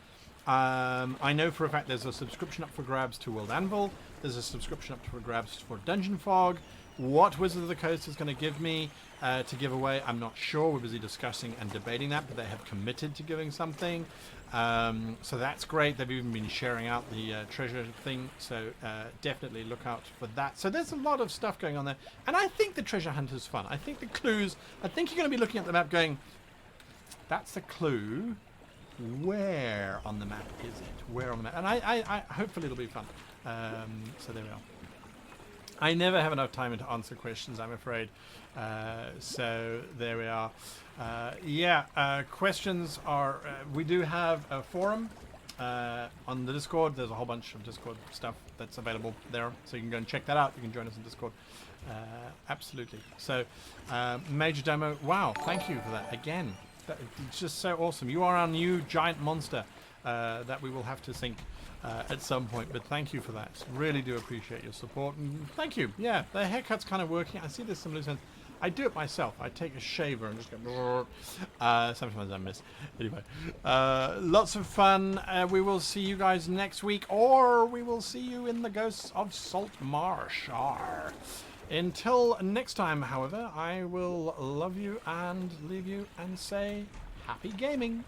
I know for a fact there's a subscription up for grabs to World Anvil. There's a subscription up for grabs for Dungeon Fog. What Wizard of the Coast is going to give me to give away, I'm not sure. We're busy discussing and debating that, but they have committed to giving something. So that's great. They've even been sharing out the treasure thing, so definitely look out for that. So there's a lot of stuff going on there, and I think the treasure hunt is fun. I think the clues, I think you're going to be looking at the map going, that's the clue. Where on the map is it? Where on the map? And I hopefully it'll be fun. So there we are. I never have enough time to answer questions, I'm afraid. So there we are. Questions are... we do have a forum on the Discord. There's a whole bunch of Discord stuff that's available there. So you can go and check that out. You can join us in Discord. Absolutely. So, Major Demo, wow, thank you for that again. It's just so awesome. You are our new giant monster that we will have to sink at some point, but thank you for that. Really do appreciate your support, and thank you. Yeah, the haircut's kind of working. I see there's some loose ends. I do it myself. I take a shaver and just go... sometimes I miss. Anyway, lots of fun. We will see you guys next week, or we will see you in the Ghosts of Salt Marsh. Arr. Until next time, however, I will love you and leave you and say happy gaming.